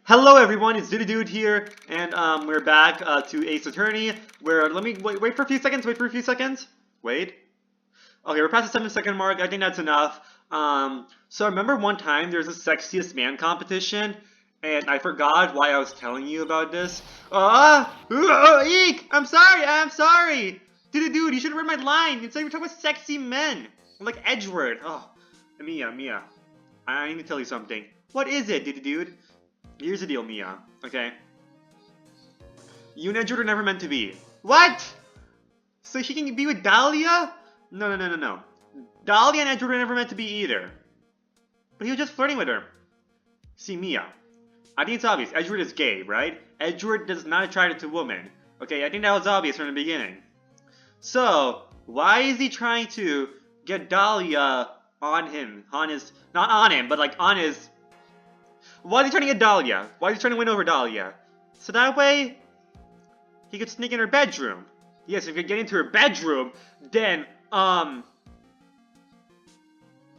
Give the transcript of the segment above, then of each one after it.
Hello everyone, it's Dude here, and we're back to Ace Attorney, where, let me, wait for a few seconds, wait. Okay, we're past the 7-second mark, I think that's enough. So I remember one time there was a Sexiest Man competition, and I forgot why I was telling you about this. Eek! I'm sorry! Dude, you should have read my line, it's like we're talking about sexy men, like Edgeworth. Oh, Mia, I need to tell you something. What is it, dude? Here's the deal, Mia, okay? You and Edgeworth are never meant to be. What? So he can be with Dahlia? No. Dahlia and Edgeworth are never meant to be either. But he was just flirting with her. See, Mia, I think it's obvious. Edgeworth is gay, right? Edgeworth does not attract to women. Okay, I think that was obvious from the beginning. So, why is he trying to get Dahlia on him? Not on him, but like on his... Why is he trying to get Dahlia? Why is he trying to win over Dahlia? So that way, he could sneak in her bedroom. Yes, if you get into her bedroom, then, I'm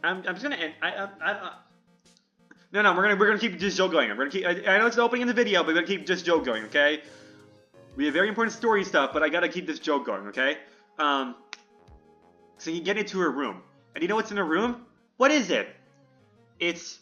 just gonna end, No, we're gonna keep this joke going. We're gonna keep, I know it's the opening in the video, but we're gonna keep this joke going, okay? We have very important story stuff, but I gotta keep this joke going, okay? So you get into her room. And you know what's in her room? What is it? It's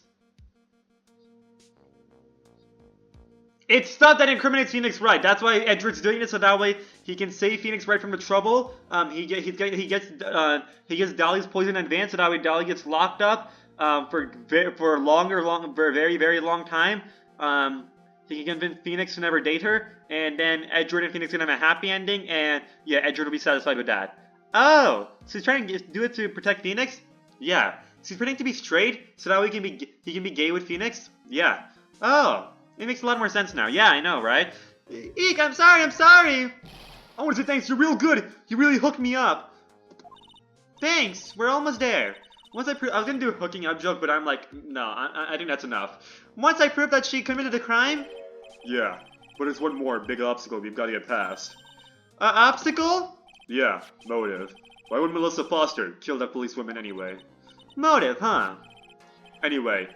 stuff that incriminates Phoenix Wright. That's why Edgeworth's doing this, so that way he can save Phoenix Wright from the trouble. He gets Dahlia's poison in advance, so that way Dahlia gets locked up for a very long time. He can convince Phoenix to never date her, and then Edgeworth and Phoenix can have a happy ending, and yeah, Edgeworth will be satisfied with that. Oh, so he's trying to do it to protect Phoenix? Yeah. So he's pretending to be straight, so that way he can be gay with Phoenix? Yeah. Oh. It makes a lot more sense now. Yeah, I know, right? Eek, I'm sorry! I want to say thanks, you're real good! You really hooked me up! Thanks, we're almost there. I was gonna do a hooking up joke, but I'm like, no, I think that's enough. Once I prove that she committed a crime? Yeah, but it's one more big obstacle we've got to get past. Obstacle? Yeah, motive. Why would Melissa Foster kill that policewoman anyway? Motive, huh? Anyway,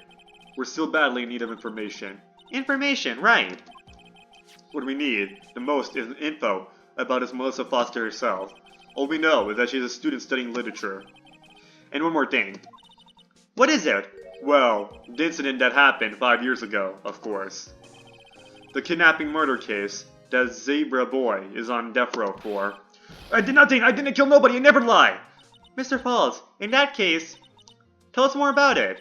we're still badly in need of information. Information, right. What we need the most is info about this Melissa Foster herself. All we know is that she's a student studying literature. And one more thing. What is it? Well, the incident that happened 5 years ago, of course. The kidnapping murder case that Zebra Boy is on death row for. I did nothing! I didn't kill nobody! I never lie! Mr. Falls, in that case, tell us more about it.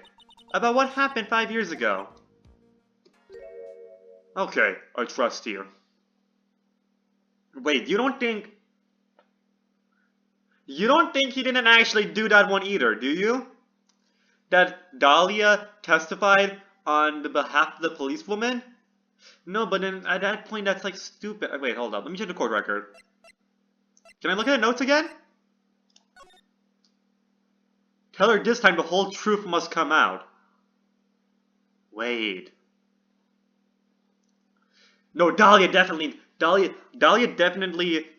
About what happened 5 years ago. Okay, I trust you. Wait, you don't think he didn't actually do that one either, do you? That Dahlia testified on the behalf of the policewoman? No, but then at that point that's like stupid. Wait, hold up. Let me check the court record. Can I look at the notes again? Tell her this time the whole truth must come out. Wait. No, Dahlia definitely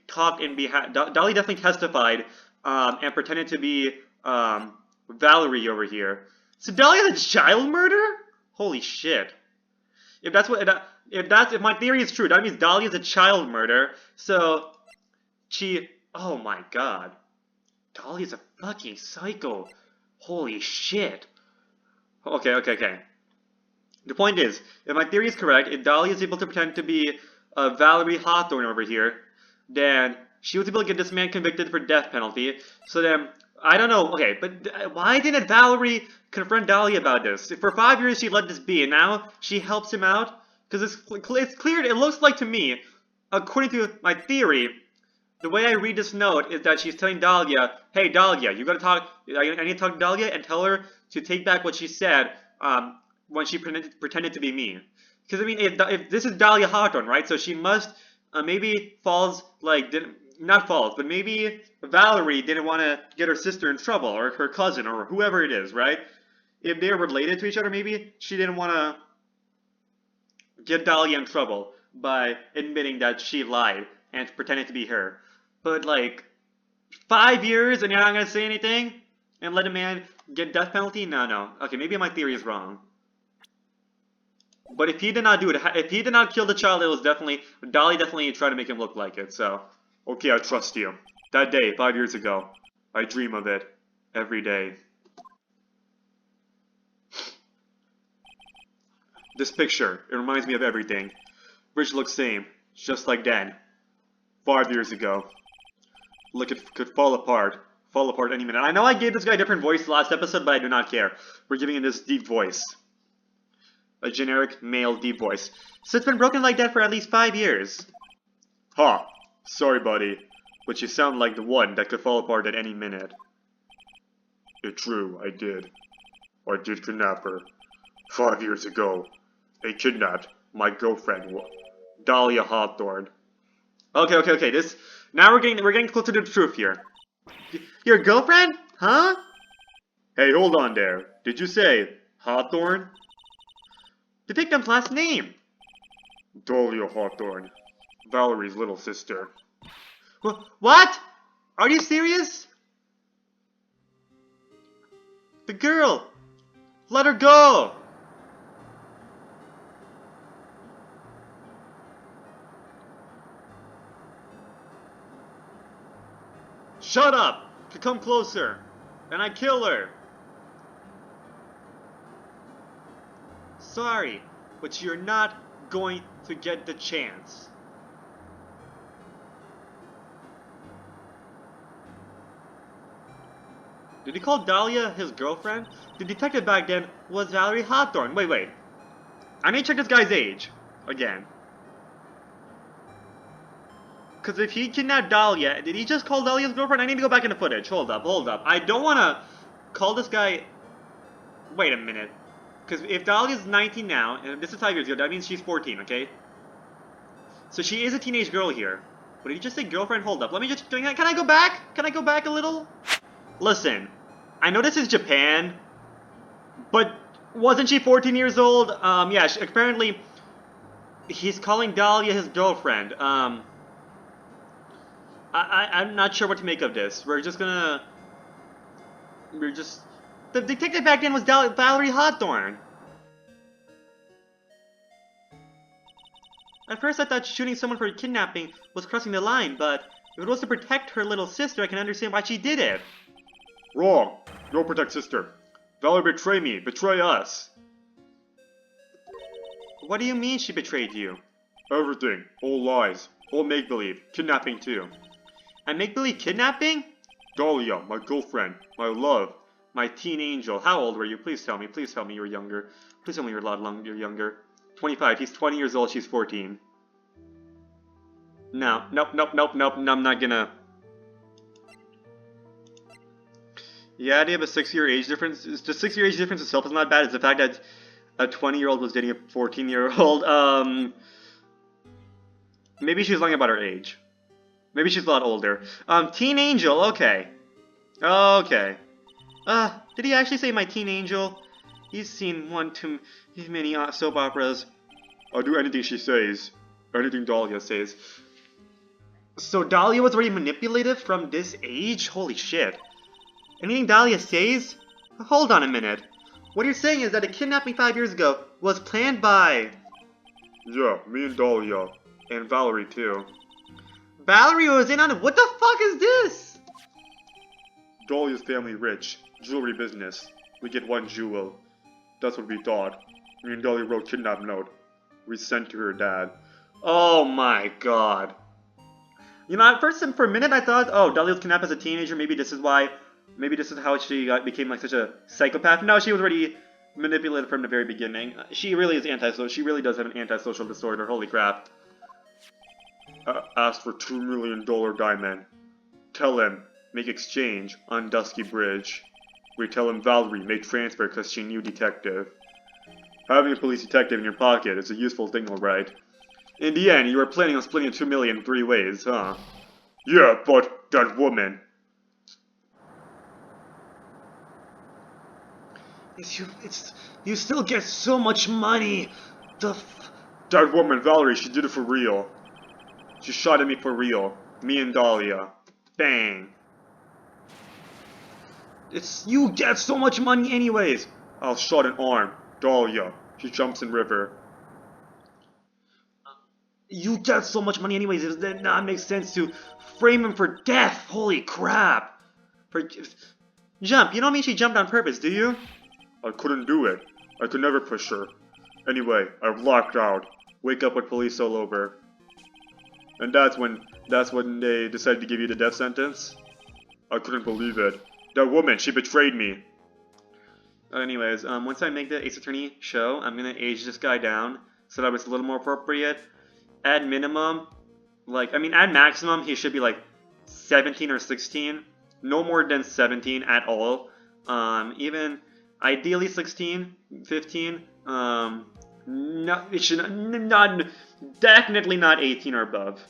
talked in behalf. Dahlia definitely testified, and pretended to be Valerie over here. So Dahlia's a child murderer? Holy shit! If my theory is true, that means Dahlia's a child murderer. So oh my god, Dahlia's a fucking psycho. Holy shit. Okay. The point is, if my theory is correct, if Dahlia is able to pretend to be Valerie Hawthorne over here, then she was able to get this man convicted for death penalty. So then, I don't know, okay, but why didn't Valerie confront Dahlia about this? For 5 years she let this be, and now she helps him out? Because it's clear, it looks like to me, according to my theory, the way I read this note is that she's telling Dahlia, hey Dahlia, you gotta talk, I need to talk to Dahlia and tell her to take back what she said, when she pretended to be me. Because, I mean, if this is Dahlia Hawthorne, right? So she must, maybe but maybe Valerie didn't want to get her sister in trouble, or her cousin, or whoever it is, right? If they're related to each other, maybe she didn't want to get Dahlia in trouble by admitting that she lied and pretending to be her. But, like, 5 years and you're not going to say anything? And let a man get death penalty? No. Okay, maybe my theory is wrong. But if he did not do it, if he did not kill the child, it was definitely, Dolly definitely tried to make him look like it, so. Okay, I trust you. That day, 5 years ago, I dream of it every day. This picture, it reminds me of everything. Bridge looks same, just like then. 5 years ago. Look, it could fall apart any minute. I know I gave this guy a different voice last episode, but I do not care. We're giving him this deep voice. A generic male deep voice. So it's been broken like that for at least 5 years. Huh. Sorry, buddy. But you sound like the one that could fall apart at any minute. It's true, I did. I did kidnap her. 5 years ago. They kidnapped my girlfriend, Dahlia Hawthorne. Okay. Now we're getting closer to the truth here. Your girlfriend? Huh? Hey, hold on there. Did you say Hawthorne? The victim's last name. Dahlia Hawthorne. Valerie's little sister. What? Are you serious? The girl. Let her go. Shut up! Come closer, and I kill her. Sorry, but you're not going to get the chance. Did he call Dahlia his girlfriend? The detective back then was Valerie Hawthorne. Wait. I need to check this guy's age. Again. Because if he kidnapped Dahlia, did he just call Dahlia's girlfriend? I need to go back in the footage. Hold up. I don't want to call this guy... Wait a minute. Because if Dahlia's 19 now, and this is 5 years ago, that means she's 14, okay? So she is a teenage girl here. But did he just say girlfriend? Hold up. Let me just... Can I go back? Can I go back a little? Listen. I know this is Japan. But wasn't she 14 years old? Yeah, apparently... He's calling Dahlia his girlfriend. I'm not sure what to make of this. The detective back then was Valerie Hawthorne. At first I thought shooting someone for kidnapping was crossing the line, but if it was to protect her little sister, I can understand why she did it. Wrong. Don't protect sister. Valerie betrayed me. Betray us. What do you mean she betrayed you? Everything. All lies. All make-believe. Kidnapping too. And make-believe kidnapping? Dahlia, my girlfriend, my love, my teen angel. How old were you? Please tell me you were younger. Please tell me you're a lot younger. 25. He's 20 years old, she's 14. No, nope, I'm not gonna... Yeah, they have a 6-year age difference. The 6-year age difference itself is not bad. It's the fact that a 20-year-old was dating a 14-year-old. Maybe she's lying about her age. Maybe she's a lot older. Teen Angel, okay. Okay. Did he actually say my teen angel? He's seen one too many soap operas. I'll do anything she says. Anything Dahlia says. So Dahlia was already manipulated from this age? Holy shit. Anything Dahlia says? Hold on a minute. What you're saying is that a kidnapping 5 years ago was planned by... Yeah, me and Dahlia. And Valerie too. Valerie was in on it. What the fuck is this? Dahlia's family rich. Jewelry business. We get one jewel. That's what we thought. Me and Dahlia wrote kidnap note. We sent to her dad. Oh my god. You know, at first, for a minute I thought, oh, Dahlia was kidnapped as a teenager. Maybe this is how she became like such a psychopath. No, she was already manipulated from the very beginning. She really is antisocial. She really does have an antisocial disorder. Holy crap. Ask for $2 million diamond. Tell him, make exchange on Dusky Bridge. We tell him Valerie made transfer because she knew detective. Having a police detective in your pocket is a useful thing, alright. In the end, you were planning on splitting the $2 million in 3 ways, huh? Yeah, but that woman... You still get so much money! That woman, Valerie, she did it for real. She shot at me for real. Me and Dahlia. Bang. You get so much money anyways. I'll shot an arm. Dahlia. She jumps in river. You got so much money anyways, does that not make sense to frame him for death? Holy crap! Jump, you don't mean she jumped on purpose, do you? I couldn't do it. I could never push her. Anyway, I've locked out. Wake up with police all over. And that's when they decided to give you the death sentence? I couldn't believe it. That woman, she betrayed me. Anyways, once I make the Ace Attorney show, I'm gonna age this guy down so that it's a little more appropriate. At minimum, at maximum, he should be like 17 or 16. No more than 17 at all. Even ideally 16, 15. It should not, definitely not 18 or above.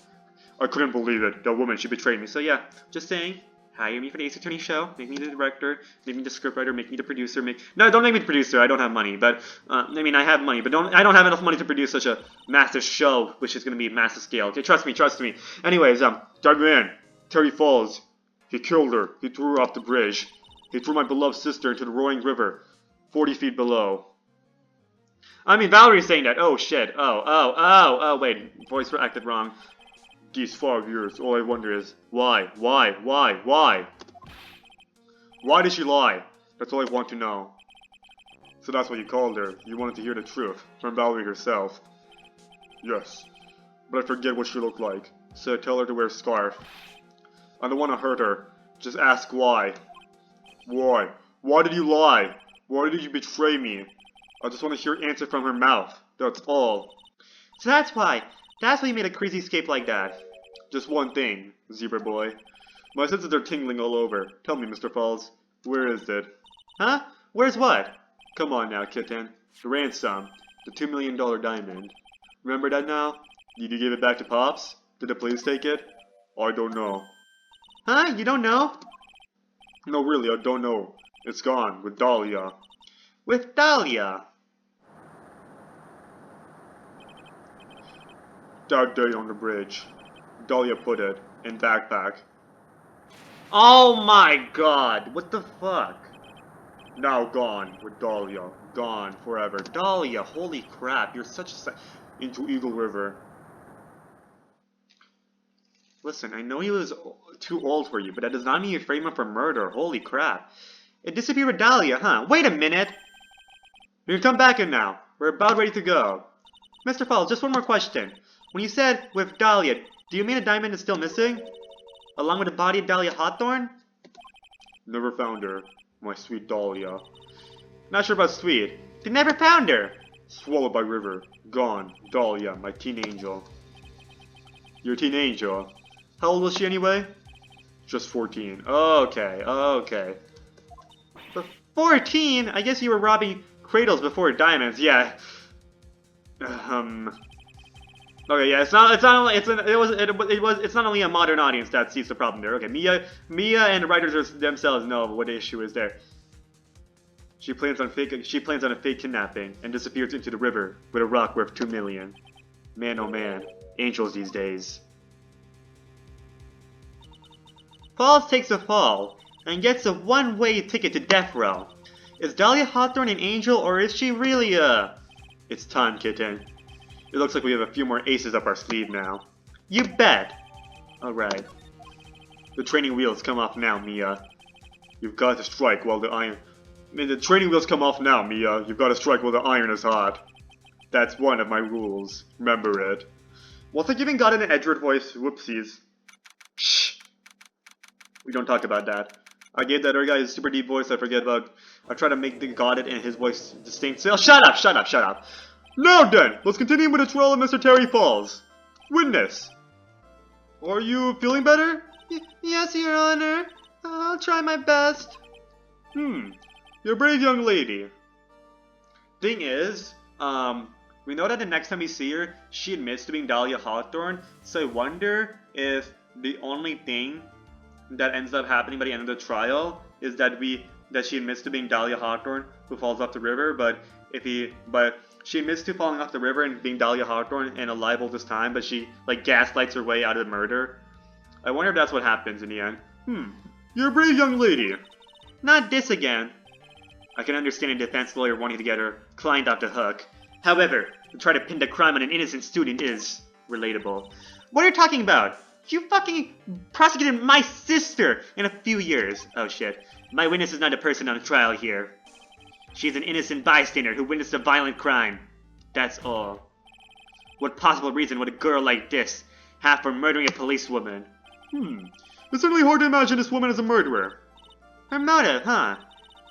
I couldn't believe it. That woman, she betrayed me. So yeah, just saying. Hire me for the Ace Attorney show. Make me the director. Make me the scriptwriter. Make me the producer. No, don't make me the producer. I don't have money. But I have money, but I don't have enough money to produce such a massive show, which is going to be massive scale. Okay, trust me. Anyways, dive in. Terry Falls. He killed her. He threw her off the bridge. He threw my beloved sister into the roaring river, 40 feet below. Valerie's saying that. Oh shit. Oh. Wait, voice acted wrong. These 5 years, all I wonder is, why? Why did she lie? That's all I want to know. So that's what you called her. You wanted to hear the truth from Valerie herself. Yes, but I forget what she looked like, so I tell her to wear a scarf. I don't want to hurt her, just ask why. Why? Why did you lie? Why did you betray me? I just want to hear an answer from her mouth, that's all. So that's why you made a crazy escape like that. Just one thing, Zebra Boy. My senses are tingling all over. Tell me, Mr. Falls, where is it? Huh? Where's what? Come on now, kitten. The ransom. The $2 million diamond. Remember that now? Did you give it back to Pops? Did the police take it? I don't know. Huh? You don't know? No, really, I don't know. It's gone, with Dahlia. With Dahlia? That day on the bridge. Dahlia put it in backpack. Oh my god, what the fuck? Now gone with Dahlia. Gone forever. Dahlia, holy crap, you're such a into Eagle River. Listen, I know he was too old for you, but that does not mean you frame him for murder. Holy crap. It disappeared with Dahlia, huh? Wait a minute! You can come back in now. We're about ready to go. Mr. Falls, just one more question. When you said with Dahlia, do you mean a diamond is still missing? Along with the body of Dahlia Hawthorne? Never found her, my sweet Dahlia. Not sure about sweet. They never found her! Swallowed by river. Gone. Dahlia, my teen angel. Your teen angel? How old was she anyway? Just 14. Okay. But 14? I guess you were robbing cradles before diamonds, yeah. Okay, yeah, it's not only a modern audience that sees the problem there. Okay, Mia and the writers themselves know what the issue is there. She plans on a fake kidnapping and disappears into the river with a rock worth 2 million. Man, oh man, angels these days. Falls takes a fall and gets a one-way ticket to death row. Is Dahlia Hawthorne an angel, or is she really It's time, kitten. It looks like we have a few more aces up our sleeve now. You bet! Alright. The training wheels come off now, Mia. You've got to strike while the iron... the training wheels come off now, Mia. You've got to strike while the iron is hot. That's one of my rules. Remember it. Was I giving God an Edward voice? Whoopsies. Shh. We don't talk about that. I gave that other guy a super deep voice. I try to make the God and his voice distinct. So, shut up! Now then, let's continue with the trial of Mr. Terry Falls. Witness. Are you feeling better? Yes, Your Honor. I'll try my best. You're a brave young lady. Thing is, we know that the next time we see her, she admits to being Dahlia Hawthorne, so I wonder if the only thing that ends up happening by the end of the trial is that she admits to being Dahlia Hawthorne who falls off the river, but she admits to falling off the river and being Dahlia Hawthorne and alive all this time, but she gaslights her way out of the murder. I wonder if that's what happens in the end. You're a brave young lady. Not this again. I can understand a defense lawyer wanting to get her client off the hook. However, to try to pin the crime on an innocent student is... Relatable. What are you talking about? You fucking prosecuted my sister in a few years. Oh shit. My witness is not a person on trial here. She's an innocent bystander who witnessed a violent crime. That's all. What possible reason would a girl like this have for murdering a policewoman? It's certainly hard to imagine this woman as a murderer. Her motive, huh?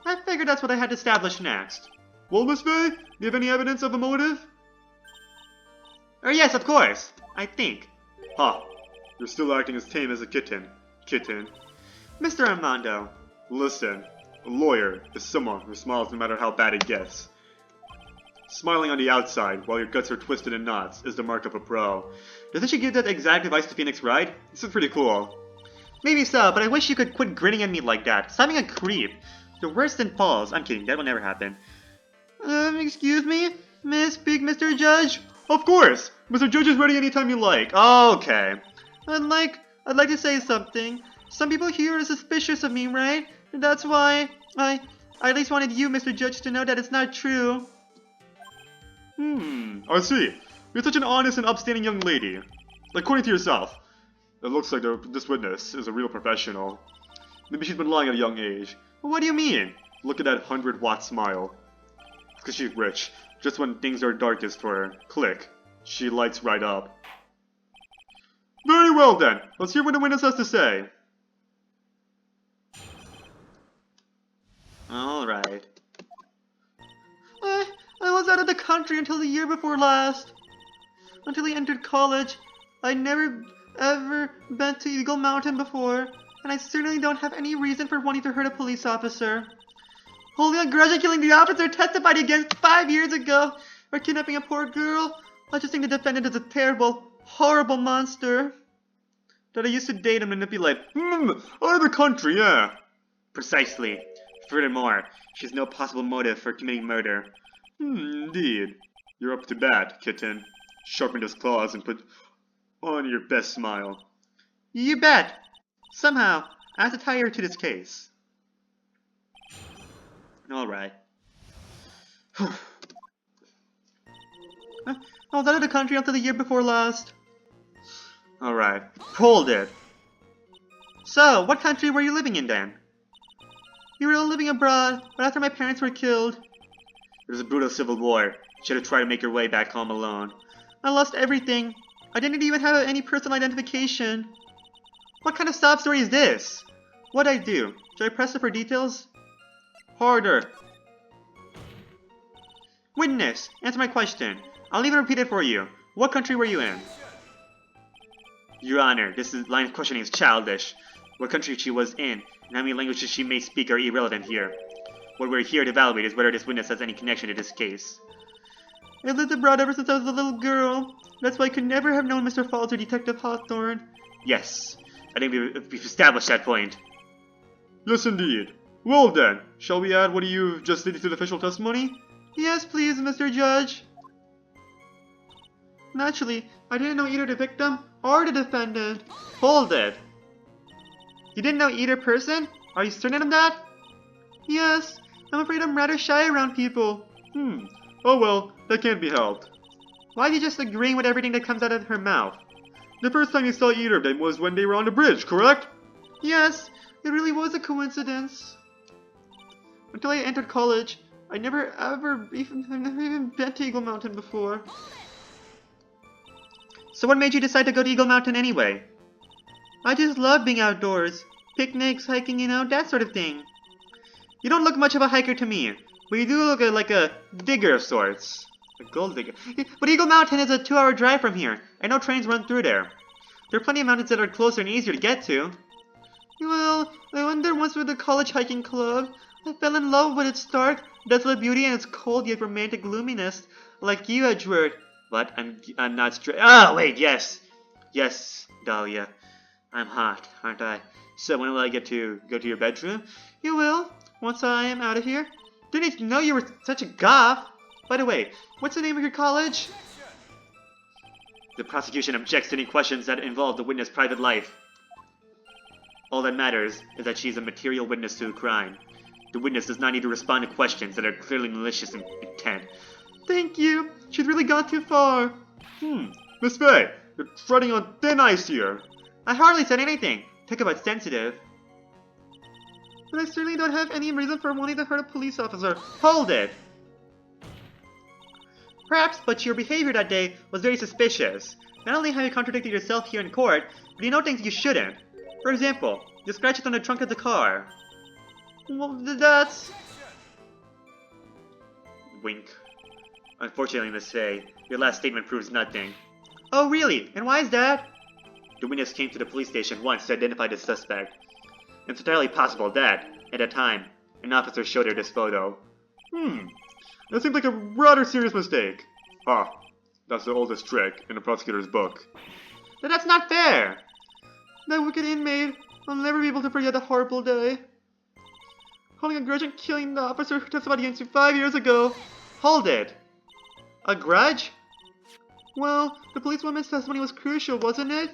I figured that's what I had to establish next. Well, Miss Faye, do you have any evidence of a motive? Yes, of course. I think. Huh. You're still acting as tame as a kitten. Mr. Armando. Listen. A lawyer is someone who smiles no matter how bad it gets. Smiling on the outside while your guts are twisted in knots is the mark of a pro. Doesn't she give that exact advice to Phoenix Wright? This is pretty cool. Maybe so, but I wish you could quit grinning at me like that. Stop being a creep. You're worse than Paul's. I'm kidding, that will never happen. Excuse me? Mr. Judge? Of course! Mr. Judge is ready anytime you like. Okay. I'd like to say something. Some people here are suspicious of me, right? That's why I at least wanted you, Mr. Judge, to know that it's not true. I see. You're such an honest and upstanding young lady. According to yourself. It looks like this witness is a real professional. Maybe she's been lying at a young age. What do you mean? Look at that 100-watt smile. It's because she's rich. Just when things are darkest for her. Click. She lights right up. Very well then. Let's hear what the witness has to say. Alright. I was out of the country until the year before last. Until I entered college. I'd never ever been to Eagle Mountain before, and I certainly don't have any reason for wanting to hurt a police officer. Holding a grudge and killing the officer testified against 5 years ago, or kidnapping a poor girl. I just think the defendant is a terrible, horrible monster that I used to date and manipulate. Out of the country, yeah. Precisely. Furthermore, she has no possible motive for committing murder. Indeed. You're up to bat, kitten. Sharpen those claws and put on your best smile. You bet. Somehow, I have to tie her to this case. Alright. I was out of the country until the year before last. Alright. Hold it. So, what country were you living in then? We were all living abroad, but after my parents were killed. There was a brutal civil war. You should have tried to make your way back home alone. I lost everything. I didn't even have any personal identification. What kind of sob story is this? What'd I do? Should I press it for details? Harder. Witness, answer my question. I'll even repeat it for you. What country were you in? Your Honor, this line of questioning is childish. What country she was in, and how many languages she may speak are irrelevant here. What we're here to evaluate is whether this witness has any connection to this case. I lived abroad ever since I was a little girl. That's why I could never have known Mr. Falls or Detective Hawthorne. Yes, I think we've established that point. Yes, indeed. Well then, shall we add what you've just stated to the official testimony? Yes, please, Mr. Judge. Naturally, I didn't know either the victim or the defendant. Hold it. You didn't know either person? Are you certain of that? Yes, I'm afraid I'm rather shy around people. Oh well, that can't be helped. Why are you just agreeing with everything that comes out of her mouth? The first time you saw either of them was when they were on the bridge, correct? Yes, it really was a coincidence. Until I entered college, I never even been to Eagle Mountain before. So what made you decide to go to Eagle Mountain anyway? I just love being outdoors. Picnics, hiking, you know, that sort of thing. You don't look much of a hiker to me, but you do look like a digger of sorts. A gold digger. But Eagle Mountain is a 2-hour drive from here, and no trains run through there. There are plenty of mountains that are closer and easier to get to. Well, I went there once with the college hiking club. I fell in love with its stark, desolate beauty and its cold yet romantic gloominess. Like you, Edward. What? I'm not straight. Oh, wait, yes. Yes, Dahlia. I'm hot, aren't I? So when will I get to go to your bedroom? You will, once I am out of here. Didn't know you were such a goth. By the way, what's the name of your college? The prosecution objects to any questions that involve the witness' private life. All that matters is that she's a material witness to a crime. The witness does not need to respond to questions that are clearly malicious in intent. Thank you. She's really gone too far. Miss Faye, You're treading on thin ice here. I hardly said anything. Talk about sensitive. But I certainly don't have any reason for wanting to hurt a police officer. Hold it! Perhaps, but your behavior that day was very suspicious. Not only have you contradicted yourself here in court, but you know things you shouldn't. For example, the scratches on the trunk of the car. Well, that's... Wink. Unfortunately, I must say, your last statement proves nothing. Oh, really? And why is that? The witness came to the police station once to identify the suspect. It's entirely possible that, at the time, an officer showed her this photo. That seems like a rather serious mistake. Ah, that's the oldest trick in the prosecutor's book. But that's not fair! That wicked inmate will never be able to forget that horrible day. Holding a grudge and killing the officer who testified against you 5 years ago. Hold it! A grudge? Well, the policewoman's testimony was crucial, wasn't it?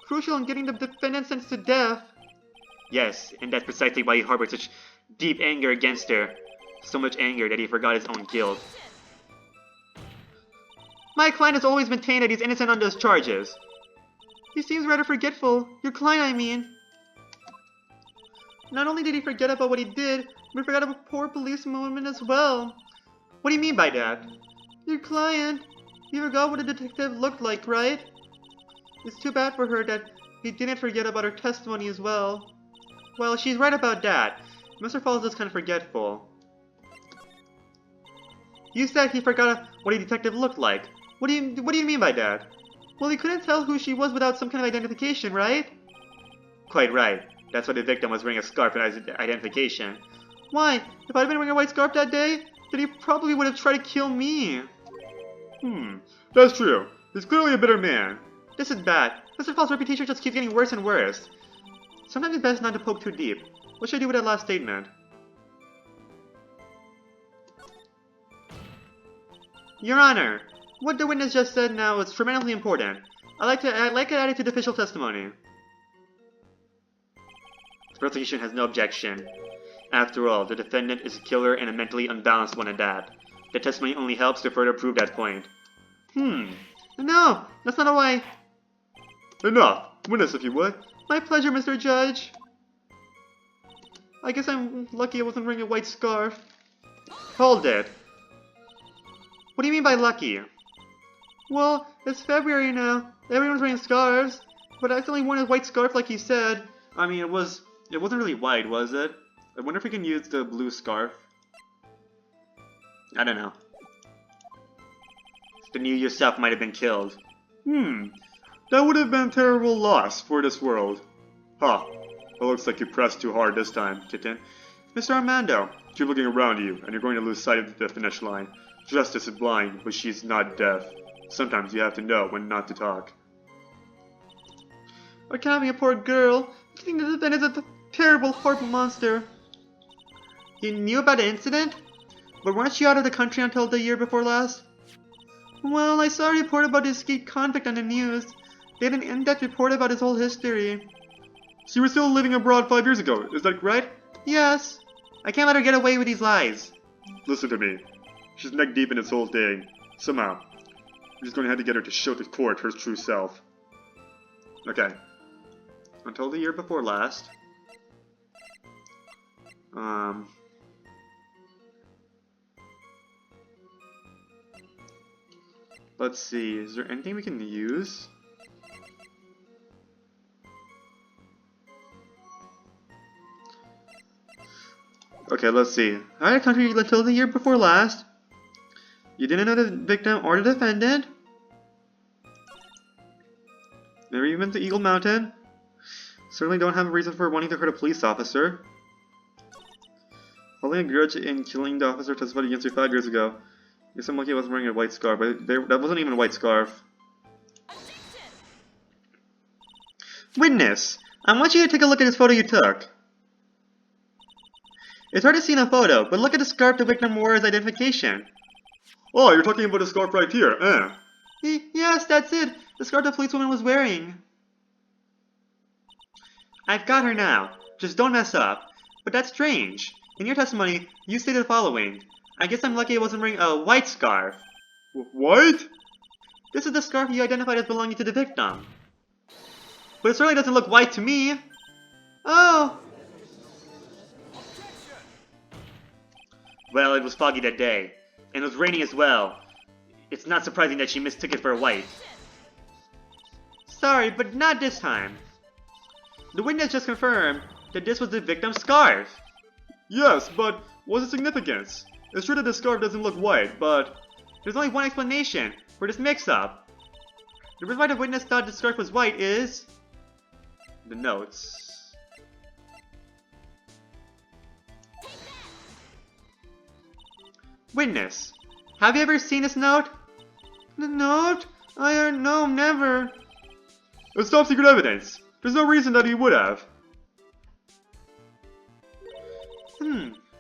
Crucial in getting the defendant sentenced to death. Yes, and that's precisely why he harbored such deep anger against her. So much anger that he forgot his own guilt. My client has always maintained that he's innocent on those charges. He seems rather forgetful. Your client, I mean. Not only did he forget about what he did, but he forgot about poor policewoman as well. What do you mean by that? Your client. He forgot what a detective looked like, right? It's too bad for her that he didn't forget about her testimony as well. Well, she's right about that. Mr. Falls is kind of forgetful. You said he forgot what a detective looked like. What do you mean by that? Well, he couldn't tell who she was without some kind of identification, right? Quite right. That's why the victim was wearing a scarf as identification. Why? If I'd been wearing a white scarf that day, then he probably would have tried to kill me. That's true. He's clearly a bitter man. This is bad. Mr. Falls' reputation just keeps getting worse and worse. Sometimes it's best not to poke too deep. What should I do with that last statement? Your Honor, what the witness just said now is tremendously important. I'd like to add it to the official testimony. The prosecution has no objection. After all, the defendant is a killer and a mentally unbalanced one at that. The testimony only helps to further prove that point. No, that's not how I... Enough! Witness, if you would. My pleasure, Mr. Judge. I guess I'm lucky I wasn't wearing a white scarf. Hold it. What do you mean by lucky? Well, it's February now. Everyone's wearing scarves. But I accidentally worn a white scarf like you said. I mean, it wasn't really white, was it? I wonder if we can use the blue scarf. I don't know. Then you yourself might have been killed. That would have been a terrible loss for this world. Huh. It looks like you pressed too hard this time, kitten. Mr. Armando, keep looking around you, and you're going to lose sight of the finish line. Justice is blind, but she's not deaf. Sometimes you have to know when not to talk. Or can't be a poor girl. I think the defendant is a terrible, horrible monster. You knew about the incident? But weren't you out of the country until the year before last? Well, I saw a report about the escaped convict on the news. They had an in-depth report about his whole history. So you were still living abroad 5 years ago, is that right? Yes. I can't let her get away with these lies. Listen to me. She's neck deep in this whole thing. Somehow. We're just going to have to get her to show the court her true self. Okay. Until the year before last. Let's see, is there anything we can use? Okay, let's see. Alright, country until the year before last. You didn't know the victim or the defendant. Never even been to Eagle Mountain. Certainly don't have a reason for wanting to hurt a police officer. Holding a grudge in killing the officer testified against you 5 years ago. Guess I'm lucky I wasn't wearing a white scarf, but that wasn't even a white scarf. Witness! I want you to take a look at this photo you took. It's hard to see in a photo, but look at the scarf the victim wore as identification. Oh, you're talking about the scarf right here, Yes, that's it. The scarf the policewoman was wearing. I've got her now. Just don't mess up. But that's strange. In your testimony, you stated the following. I guess I'm lucky I wasn't wearing a white scarf. What? This is the scarf you identified as belonging to the victim. But it certainly doesn't look white to me. Oh! Well, it was foggy that day, and it was raining as well. It's not surprising that she mistook it for white. Sorry, but not this time. The witness just confirmed that this was the victim's scarf. Yes, but what's the significance? It's true that the scarf doesn't look white, but there's only one explanation for this mix-up. The reason why the witness thought the scarf was white is... the notes. Witness, have you ever seen this note? The note? No, never. It's top secret evidence. There's no reason that he would have.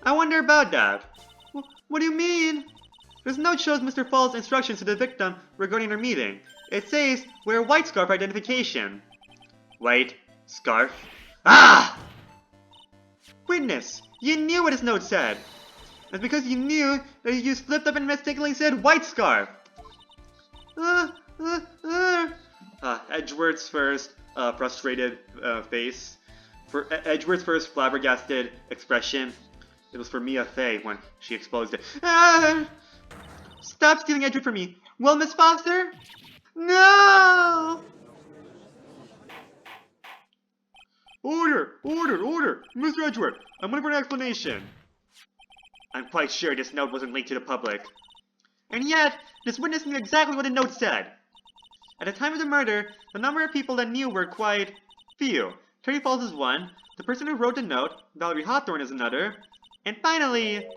I wonder about that. What do you mean? This note shows Mr. Fall's instructions to the victim regarding their meeting. It says, wear a white scarf identification. White scarf? Ah! Witness, you knew what his note said. It's because you knew that you slipped up and mistakenly said white scarf. Edgeworth's first frustrated face. For Edgeworth's first flabbergasted expression. It was for Mia Fey when she exposed it. Stop stealing Edgeworth from me. Well, Miss Foster? No! Order! Order! Order! Mr. Edgeworth, I'm looking for an explanation. I'm quite sure this note wasn't linked to the public. And yet, this witness knew exactly what the note said. At the time of the murder, the number of people that knew were quite few. Terry Falls is one, the person who wrote the note, Valerie Hawthorne is another, and finally,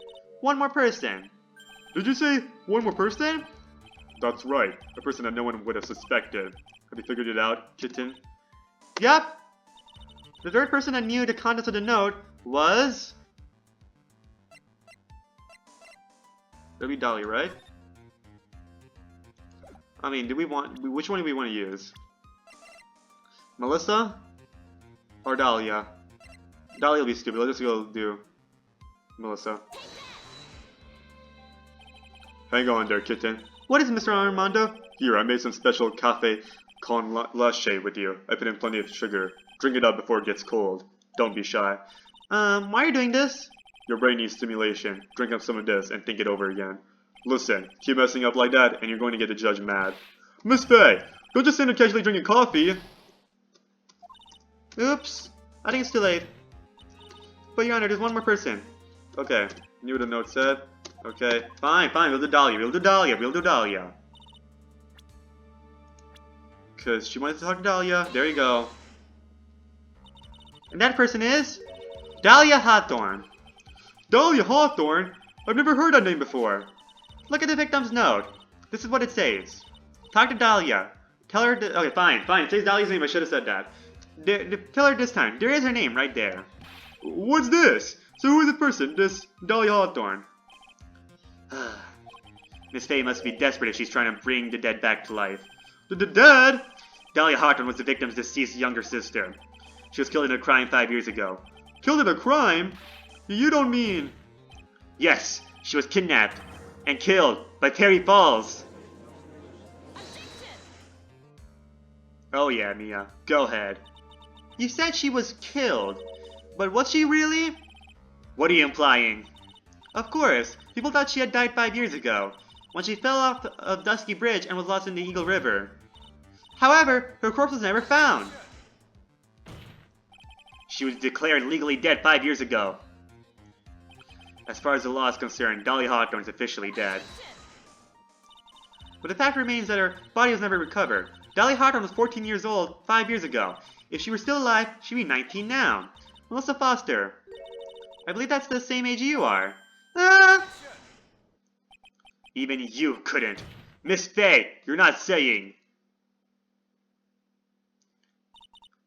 one more person. Did you say one more person? That's right, a person that no one would have suspected. Have you figured it out, kitten? Yep. The third person that knew the contents of the note was... that'd be Dolly, right? I mean, which one do we want to use? Melissa? Or Dahlia? Dahlia will be stupid, let's just go do Melissa. Hang on there, kitten. What is it, Mr. Armando? Here, I made some special cafe con latte with you. I put in plenty of sugar. Drink it up before it gets cold. Don't be shy. Why are you doing this? Your brain needs stimulation. Drink up some of this and think it over again. Listen, keep messing up like that and you're going to get the judge mad. Miss Faye, don't just stand there casually drinking coffee. Oops. I think it's too late. But Your Honor, there's one more person. Okay. Knew what the note said. Okay. Fine, fine. We'll do Dahlia. We'll do Dahlia. We'll do Dahlia. Because she wanted to talk to Dahlia. There you go. And that person is... Dahlia Hawthorne. Dahlia Hawthorne? I've never heard that name before. Look at the victim's note. This is what it says. Talk to Dahlia. Tell her to... Okay, fine, fine. It says Dahlia's name. I should have said that. Tell her this time. There is her name right there. What's this? So who is the person? This Dahlia Hawthorne? Miss Faye must be desperate if she's trying to bring the dead back to life. The dead? Dahlia Hawthorne was the victim's deceased younger sister. She was killed in a crime 5 years ago. Killed in a crime? You don't mean... Yes, she was kidnapped and killed by Terry Falls. Oh yeah, Mia. Go ahead. You said she was killed, but was she really? What are you implying? Of course, people thought she had died 5 years ago, when she fell off of Dusky Bridge and was lost in the Eagle River. However, her corpse was never found. She was declared legally dead 5 years ago. As far as the law is concerned, Dahlia Hawthorne is officially dead. But the fact remains that her body was never recovered. Dahlia Hawthorne was 14 years old 5 years ago. If she were still alive, she'd be 19 now. Melissa Foster. I believe that's the same age you are. Ah! Even you couldn't. Miss Faye, you're not saying.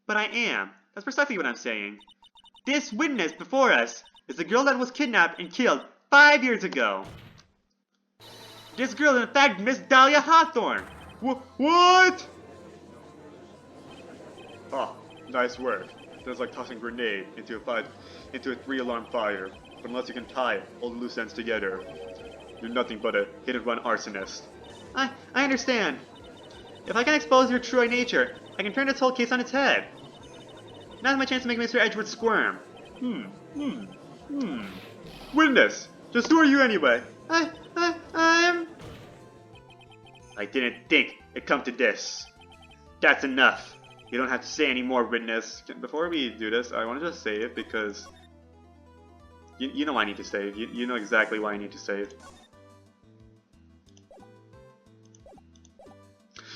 But I am. That's precisely what I'm saying. This witness before us is the girl that was kidnapped and killed 5 years ago. This girl is in fact Miss Dahlia Hawthorne. What? Oh, nice work. That's like tossing a grenade into a 3-alarm fire. But unless you can tie all the loose ends together, you're nothing but a hit-and-run arsonist. I understand. If I can expose your true nature, I can turn this whole case on its head. Now's my chance to make Mr. Edgeworth squirm. Witness, just who are you anyway? I'm... I didn't think it'd come to this. That's enough. You don't have to say any more, witness. Before we do this, I want to just save because... You know I need to save. You know exactly why I need to save.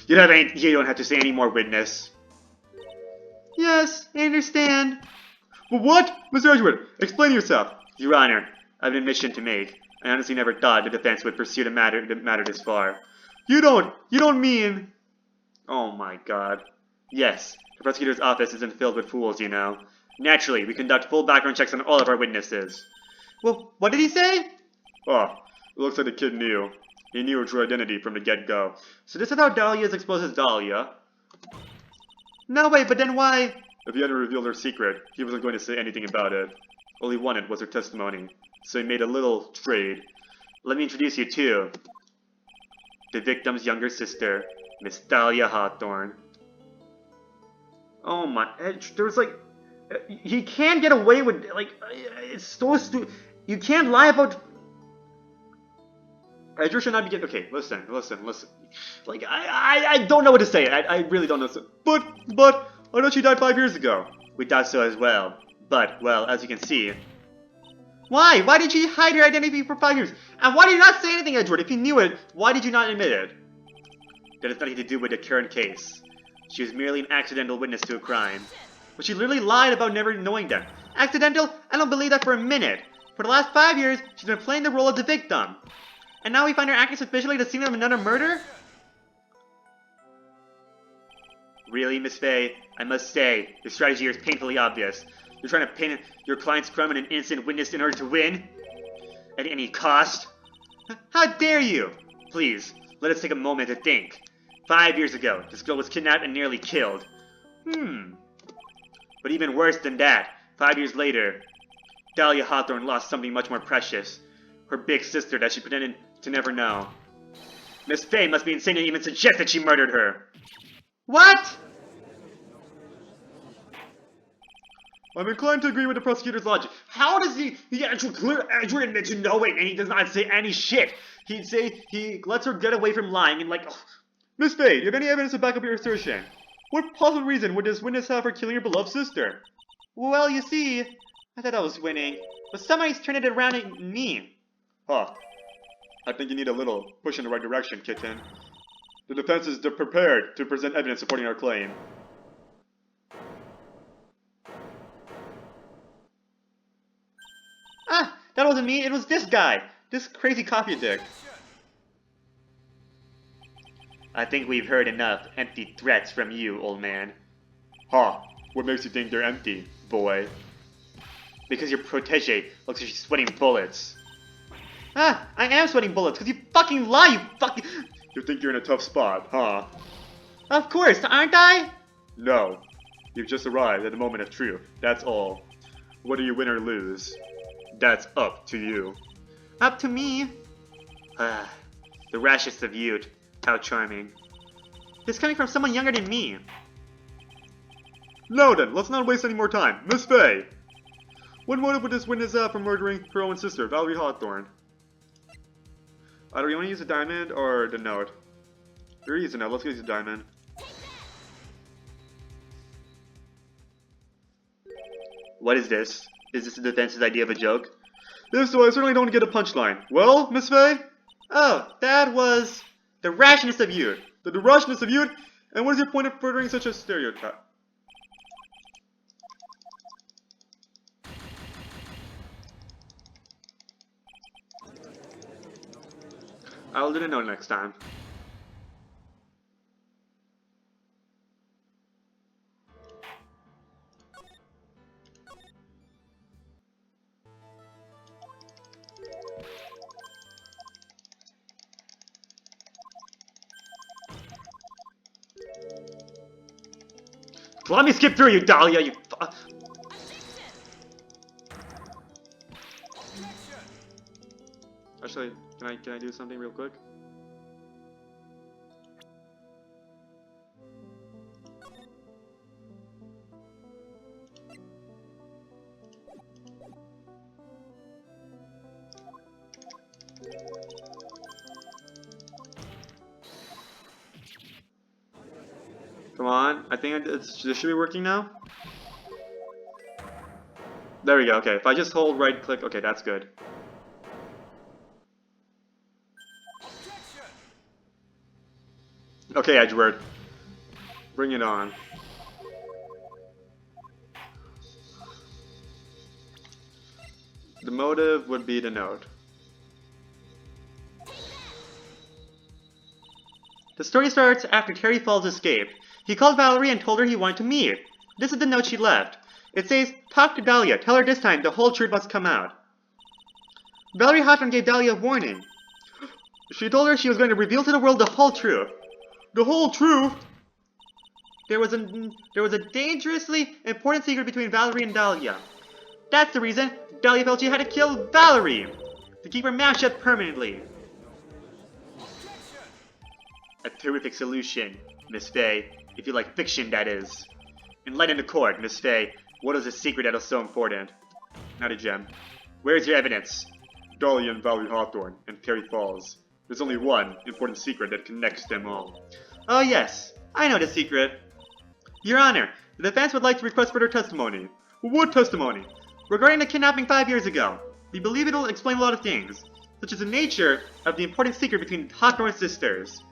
You don't have to say any more, witness. Yes, I understand. But what? Mr. Edgeworth, explain yourself. Your Honor, I have an admission to make. I honestly never thought the defense would pursue the matter this far. You don't mean... Oh my god. Yes, the prosecutor's office isn't filled with fools, you know. Naturally, we conduct full background checks on all of our witnesses. Well, what did he say? Oh, it looks like the kid knew. He knew her true identity from the get-go. So this is how Dahlia exposes Dahlia. No, wait, but then why? If he hadn't revealed her secret, he wasn't going to say anything about it. All he wanted was her testimony. So he made a little trade. Let me introduce you to the victim's younger sister, Miss Dahlia Hawthorne. Oh my, there's like... He can't get away with, like, it's so stupid. You can't lie about... Edgeworth should not be getting... Okay, listen. Like, I don't know what to say. I really don't know. But, I thought she died 5 years ago. We thought so as well. But, well, as you can see... Why? Why did she hide her identity for 5 years? And why did you not say anything, Edgeworth? If you knew it, why did you not admit it? That has nothing to do with the current case. She was merely an accidental witness to a crime. But she literally lied about never knowing them. Accidental? I don't believe that for a minute. For the last 5 years, she's been playing the role of the victim. And now we find her acting sufficiently to scene of another murder? Really, Miss Faye? I must say, your strategy here is painfully obvious. You're trying to pin your client's crime on an innocent witness in order to win? At any cost? How dare you? Please, let us take a moment to think. 5 years ago, this girl was kidnapped and nearly killed. But even worse than that, 5 years later, Dahlia Hawthorne lost something much more precious. Her big sister that she pretended to never know. Miss Faye must be insane to even suggest that she murdered her. What? I'm inclined to agree with the prosecutor's logic. How does he actually admit to knowing and he does not say any shit? He'd say he lets her get away from lying and like... Oh. Miss Faye, do you have any evidence to back up your assertion? What possible reason would this witness have for killing your beloved sister? Well, you see, I thought I was winning, but somebody's turning it around at me. Huh. I think you need a little push in the right direction, kitten. The defense is prepared to present evidence supporting our claim. Ah, that wasn't me, it was this guy. This crazy coffee dick. I think we've heard enough empty threats from you, old man. Huh, what makes you think they're empty, boy? Because your protege looks like she's sweating bullets. Ah, I am sweating bullets because you fucking lie, you fucking... You think you're in a tough spot, huh? Of course, aren't I? No. You've just arrived at the moment of truth, that's all. Whether you win or lose, that's up to you. Up to me? Ah, the rashest of youth. How charming. This coming from someone younger than me. Now then, let's not waste any more time. Miss Faye! What motive would this witness have for murdering her own sister, Valerie Hawthorne? Either you want to use a diamond or the note. You're using it, let's use a diamond. What is this? Is this the defense's idea of a joke? If so, I certainly don't get a punchline. Well, Miss Faye? Oh, that was... the rashness of youth. The rashness of youth? And what is your point of furthering such a stereotype? I'll do the note next time. Let me skip through you, Dahlia, you Actually, can I do something real quick? Come on. I think this should be working now. There we go. Okay, if I just hold right click, okay, that's good. Okay, Edgeworth. Bring it on. The motive would be the note. The story starts after Terry Falls escaped. He called Valerie and told her he wanted to meet. This is the note she left. It says, "Talk to Dahlia. Tell her this time the whole truth must come out." Valerie Hawthorne gave Dahlia a warning. She told her she was going to reveal to the world the whole truth. The whole truth? There was a dangerously important secret between Valerie and Dahlia. That's the reason Dahlia felt she had to kill Valerie, to keep her mouth shut permanently. A terrific solution, Miss Faye. If you like fiction, that is. Enlighten the court, Miss Faye. What is the secret that is so important? Not a gem. Where's your evidence? Dahlia and Valerie Hawthorne and Terry Falls. There's only one important secret that connects them all. Oh yes, I know the secret. Your Honor, the defense would like to request further testimony. What testimony? Regarding the kidnapping 5 years ago. We believe it'll explain a lot of things, such as the nature of the important secret between Hawthorne sisters.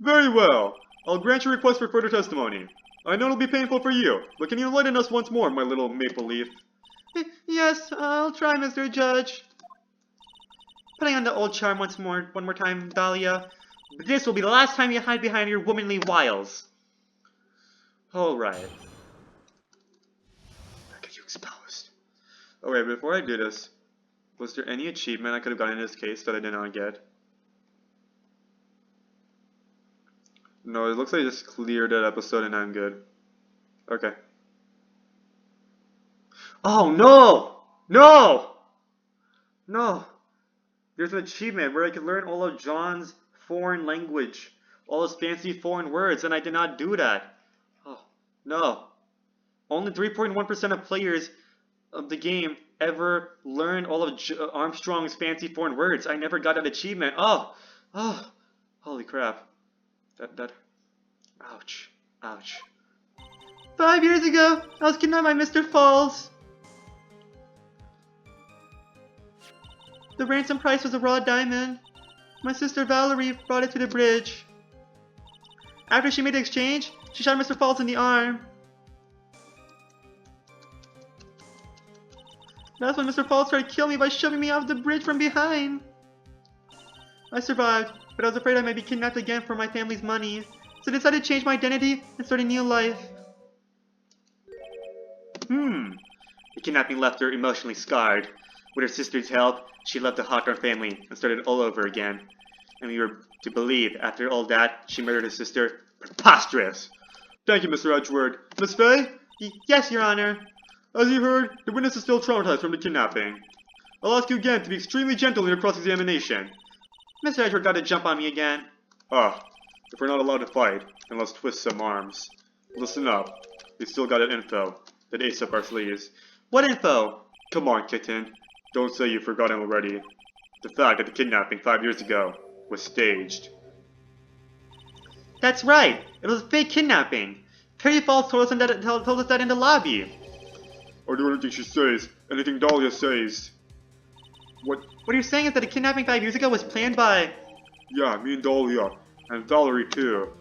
Very well. I'll grant your request for further testimony. I know it'll be painful for you, but can you enlighten us once more, my little maple leaf? Yes, I'll try, Mr. Judge. Putting on the old charm one more time, Dahlia. But this will be the last time you hide behind your womanly wiles. Alright. I'll get you exposed. Alright, before I do this, was there any achievement I could have gotten in this case that I did not get? No, it looks like I just cleared that episode and I'm good. Okay. Oh, no! No! No! There's an achievement where I could learn all of John's foreign language. All his fancy foreign words, and I did not do that. Oh, no. Only 3.1% of players of the game ever learn all of Armstrong's fancy foreign words. I never got that achievement. Oh! Oh! Holy crap. That... Ouch. Ouch. 5 years ago, I was kidnapped by Mr. Falls. The ransom price was a raw diamond. My sister Valerie brought it to the bridge. After she made the exchange, she shot Mr. Falls in the arm. That's when Mr. Falls tried to kill me by shoving me off the bridge from behind. I survived, but I was afraid I might be kidnapped again for my family's money, so I decided to change my identity and start a new life. The kidnapping left her emotionally scarred. With her sister's help, she left the Hawthorne family and started all over again. And we were to believe, after all that, she murdered her sister. Preposterous! Thank you, Mr. Edgeworth. Miss Faye? Yes, Your Honor. As you heard, the witness is still traumatized from the kidnapping. I'll ask you again to be extremely gentle in your cross-examination. Mr. Edgeworth got to jump on me again. If we're not allowed to fight, then let's twist some arms. Listen up. We still got an info that ace up our sleeves. What info? Come on, kitten. Don't say you've forgotten already. The fact that the kidnapping 5 years ago was staged. That's right. It was a fake kidnapping. Terry Falls told us that in the lobby. I'll do anything she says. Anything Dahlia says. What you're saying is that the kidnapping 5 years ago was planned by... Yeah, me and Dahlia. And Valerie too.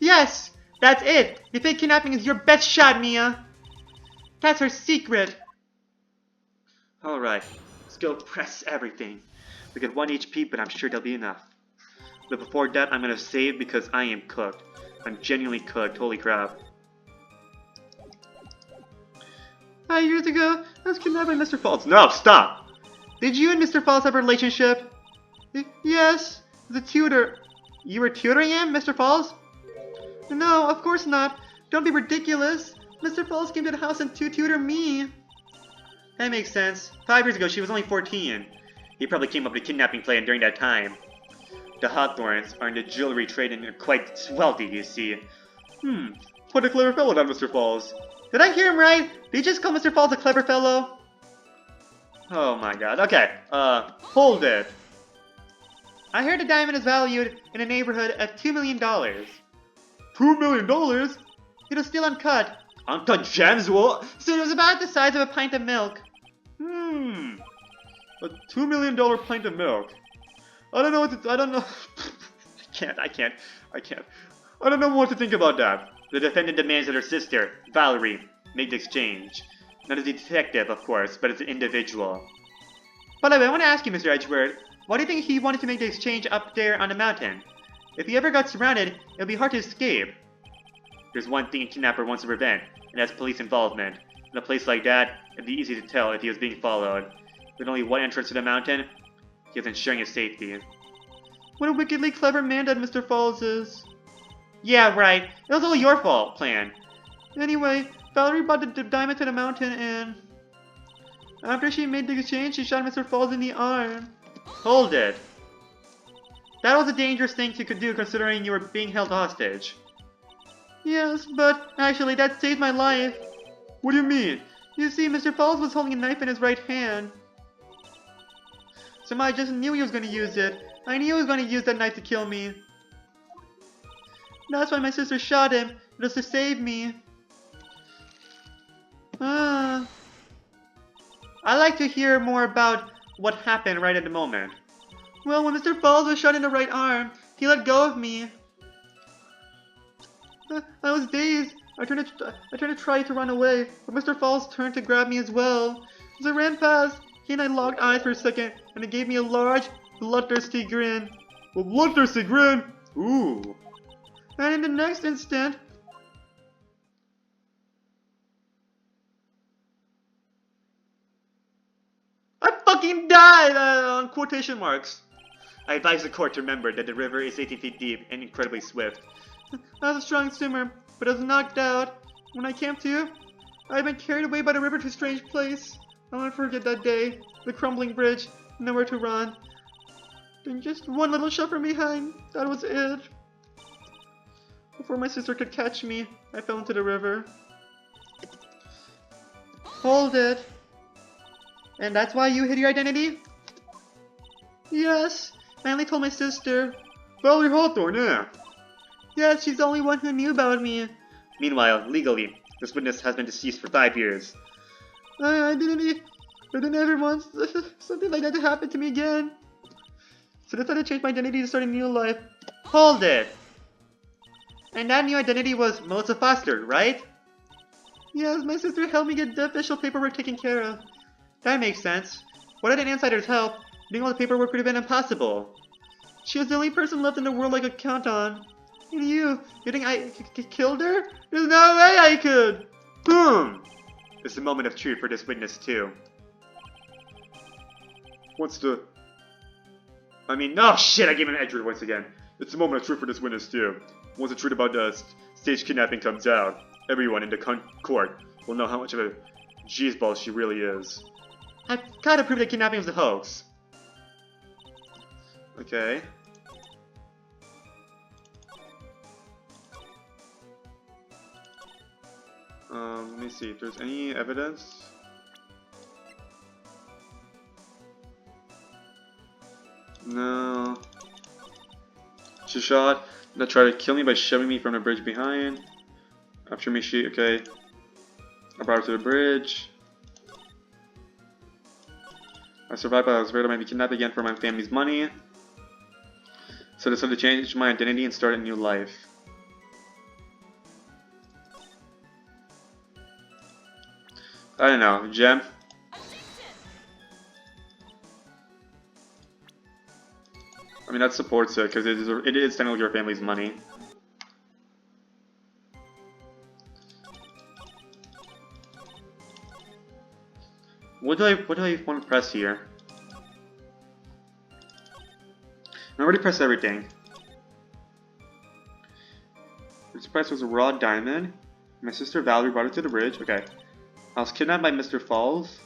Yes! That's it! The fake kidnapping is your best shot, Mia! That's her secret! Alright, let's go press everything. We get 1 HP, but I'm sure that'll be enough. But before that, I'm gonna save because I am cooked. I'm genuinely cooked, holy crap. 5 years ago, I was kidnapped by Mr. Falls. No, stop! Did you and Mr. Falls have a relationship? Yes, the tutor. You were tutoring him, Mr. Falls? No, of course not. Don't be ridiculous. Mr. Falls came to the house and tutored me. That makes sense. 5 years ago, she was only 14. He probably came up with a kidnapping plan during that time. The Hawthorns are in the jewelry trade and are quite wealthy, you see. What a clever fellow that Mr. Falls. Did I hear him right? Did you just call Mr. Falls a clever fellow? Oh my god. Okay, hold it. I heard the diamond is valued in a neighborhood at $2 million. $2 million? It was still uncut. Uncut gems? Well, so it was about the size of a pint of milk. A $2 million pint of milk. I don't know what to, I don't know. I can't. I don't know what to think about that. The defendant demands that her sister, Valerie, make the exchange. Not as a detective, of course, but as an individual. By the way, I want to ask you, Mr. Edgeworth, why do you think he wanted to make the exchange up there on the mountain? If he ever got surrounded, it'll be hard to escape. There's one thing a kidnapper wants to prevent, and that's police involvement. In a place like that, it'd be easy to tell if he was being followed. With only one entrance to the mountain, he was ensuring his safety. What a wickedly clever man that Mr. Falls is. Yeah, right. It was all your fault, plan. Anyway, Valerie brought the diamond to the mountain and... After she made the exchange, she shot Mr. Falls in the arm. Hold it. That was a dangerous thing you could do considering you were being held hostage. Yes, but actually that saved my life. What do you mean? You see, Mr. Falls was holding a knife in his right hand. So I just knew he was going to use it. I knew he was going to use that knife to kill me. That's why my sister shot him. It was to save me. I'd like to hear more about what happened right at the moment. Well, when Mr. Falls was shot in the right arm, he let go of me. I was dazed. I turned to try to run away, but Mr. Falls turned to grab me as well. As I ran past, he and I locked eyes for a second, and it gave me a large, bloodthirsty grin. A bloodthirsty grin? Ooh. And in the next instant... I fucking died! On quotation marks. I advise the court to remember that the river is 18 feet deep and incredibly swift. I was a strong swimmer, but I was knocked out. When I came to, I had been carried away by the river to a strange place. I'll never forget that day. The crumbling bridge, nowhere to run. And just one little shove from behind. That was it. Before my sister could catch me, I fell into the river. Hold it. And that's why you hid your identity? Yes. I only told my sister. Valerie Hawthorne, yeah. Yes, she's the only one who knew about me. Meanwhile, legally, this witness has been deceased for 5 years. I didn't ever want something like that to happen to me again. So I decided to change my identity to start a new life. Hold it! And that new identity was Melissa Foster, right? Yes, my sister helped me get the official paperwork taken care of. That makes sense. Without an insider's help, doing all the paperwork would have been impossible. She was the only person left in the world I could count on. And you think I killed her? There's no way I could! It's a moment of truth for this witness, too. Oh shit, I gave him an Edgeworth once again. It's a moment of truth for this witness, too. Once the truth about the stage kidnapping comes out, everyone in the court will know how much of a cheeseball she really is. I've gotta prove that kidnapping was a hoax. Okay. Let me see if there's any evidence. No. She shot. They tried to kill me by shoving me from the bridge behind. After me, okay. I brought her to the bridge. I survived, but I was afraid I might be kidnapped again for my family's money. So I decided to change my identity and start a new life. I don't know, gem? I mean, that supports it, because it is technically your family's money. What do I want to press here? I already pressed everything. This price was a raw diamond. My sister Valerie brought it to the bridge. Okay. I was kidnapped by Mr. Falls.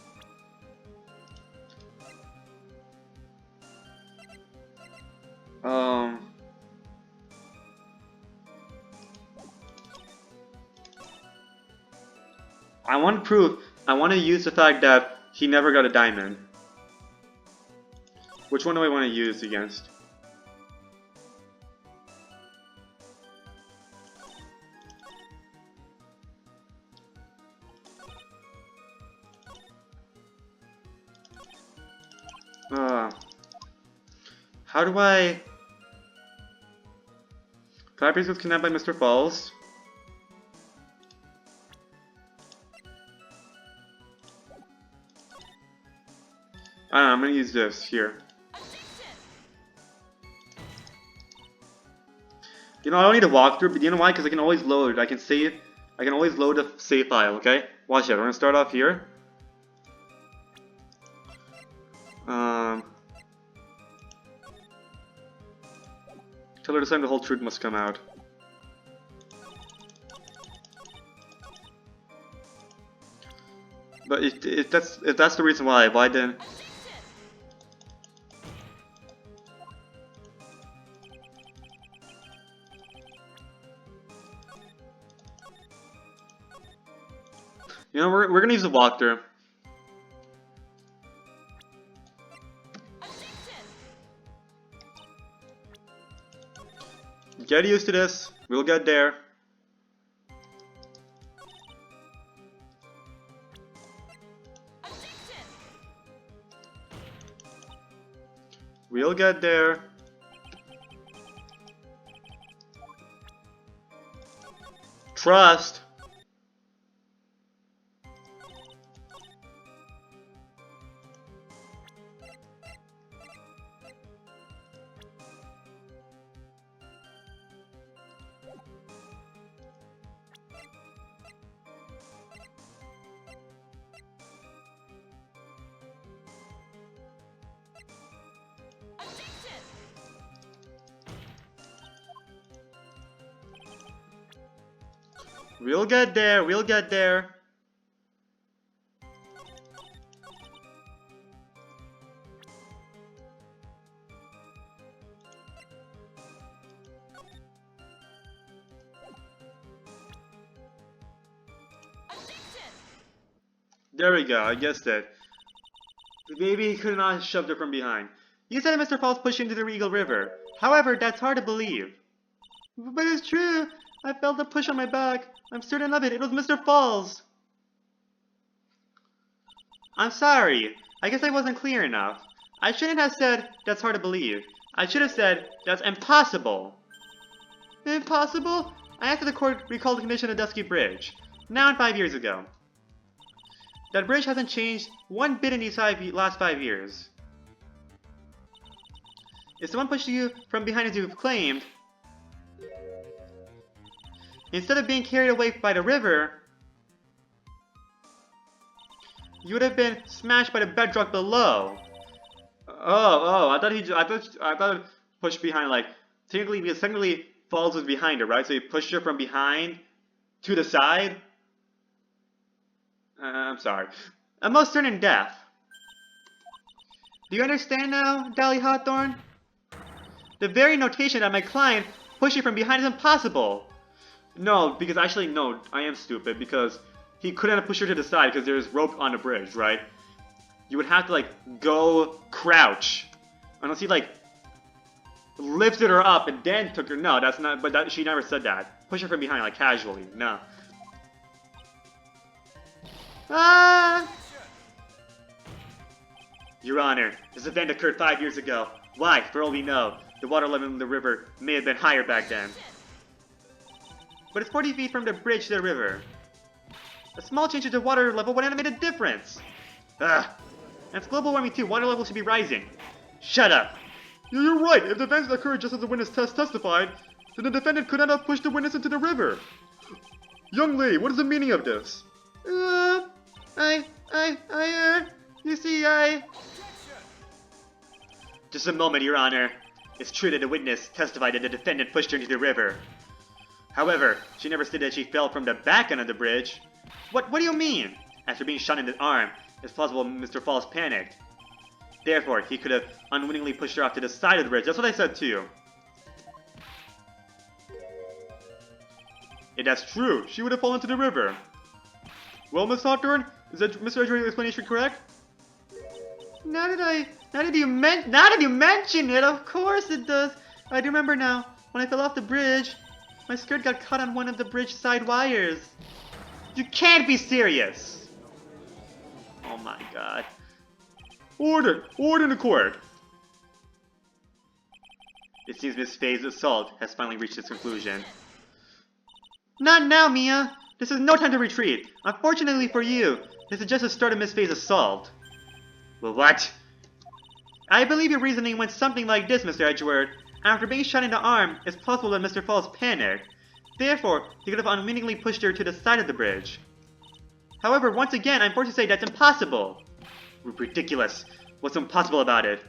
I want proof. I want to use the fact that he never got a diamond. Which one do I want to use against? How do I... Fabry's was kidnapped by Mr. Falls. I don't know, I'm gonna use this here. You know, I don't need to walk through, but you know why? Because I can always load. I can save. I can always load a save file, okay? Watch it. We're gonna start off here. Tell her this time the whole truth must come out. But if that's the reason why then? You know, we're gonna use the walkthrough. Get used to this. We'll get there. We'll get there. Trust. We'll get there, we'll get there. There we go, I guessed it. Maybe he could not have shoved her from behind. You said Mr. Falls pushed into the Regal River. However, that's hard to believe. But it's true. I felt a push on my back. I'm certain of it. It was Mr. Falls. I'm sorry. I guess I wasn't clear enough. I shouldn't have said that's hard to believe. I should have said that's impossible. Impossible? I asked the court recall the condition of Dusky Bridge. Now and 5 years ago. That bridge hasn't changed one bit in these last 5 years. If someone pushed you from behind as you've claimed, instead of being carried away by the river, you would have been smashed by the bedrock below. I thought it pushed behind, like, technically Falls was behind her, right? So he pushed her from behind to the side. I'm sorry. I'm most certain death. Do you understand now, Dally Hawthorne? The very notation that my client pushed you from behind is impossible. No, because actually, no, I am stupid, because he couldn't have pushed her to the side because there's rope on the bridge, right? You would have to, like, go crouch. Unless he, like, lifted her up and then took her. No, that's not, but that, she never said that. Push her from behind, like, casually. No. Ah! Your Honor, this event occurred 5 years ago. Why, for all we know, the water level in the river may have been higher back then. But it's 40 feet from the bridge to the river. A small change to the water level wouldn't have made a difference. And it's global warming too. Water level should be rising. Shut up. You're right. If the events occurred just as the witness testified, then the defendant could not have pushed the witness into the river. Young lady, what is the meaning of this? You see, Just a moment, Your Honor. It's true that the witness testified that the defendant pushed her into the river. However, she never stated that she fell from the back end of the bridge. What do you mean? After being shot in the arm, it's plausible Mr. Falls panicked. Therefore, he could have unwittingly pushed her off to the side of the bridge. That's what I said too. If that's true, she would have fallen into the river. Well, Miss Hawthorne, is that Mr. Edgeworth's explanation correct? Now that you mention it, of course it does. I do remember now. When I fell off the bridge, my skirt got caught on one of the bridge side wires. You can't be serious! Oh my god. Order! Order in the court! It seems Miss Faye's assault has finally reached its conclusion. Not now, Mia! This is no time to retreat. Unfortunately for you, this is just the start of Miss Faye's assault. Well, what? I believe your reasoning went something like this, Mr. Edgeworth. After being shot in the arm, it's possible that Mr. Falls panicked. Therefore, he could have unwittingly pushed her to the side of the bridge. However, once again, I'm forced to say that's impossible. Ridiculous. What's impossible about it?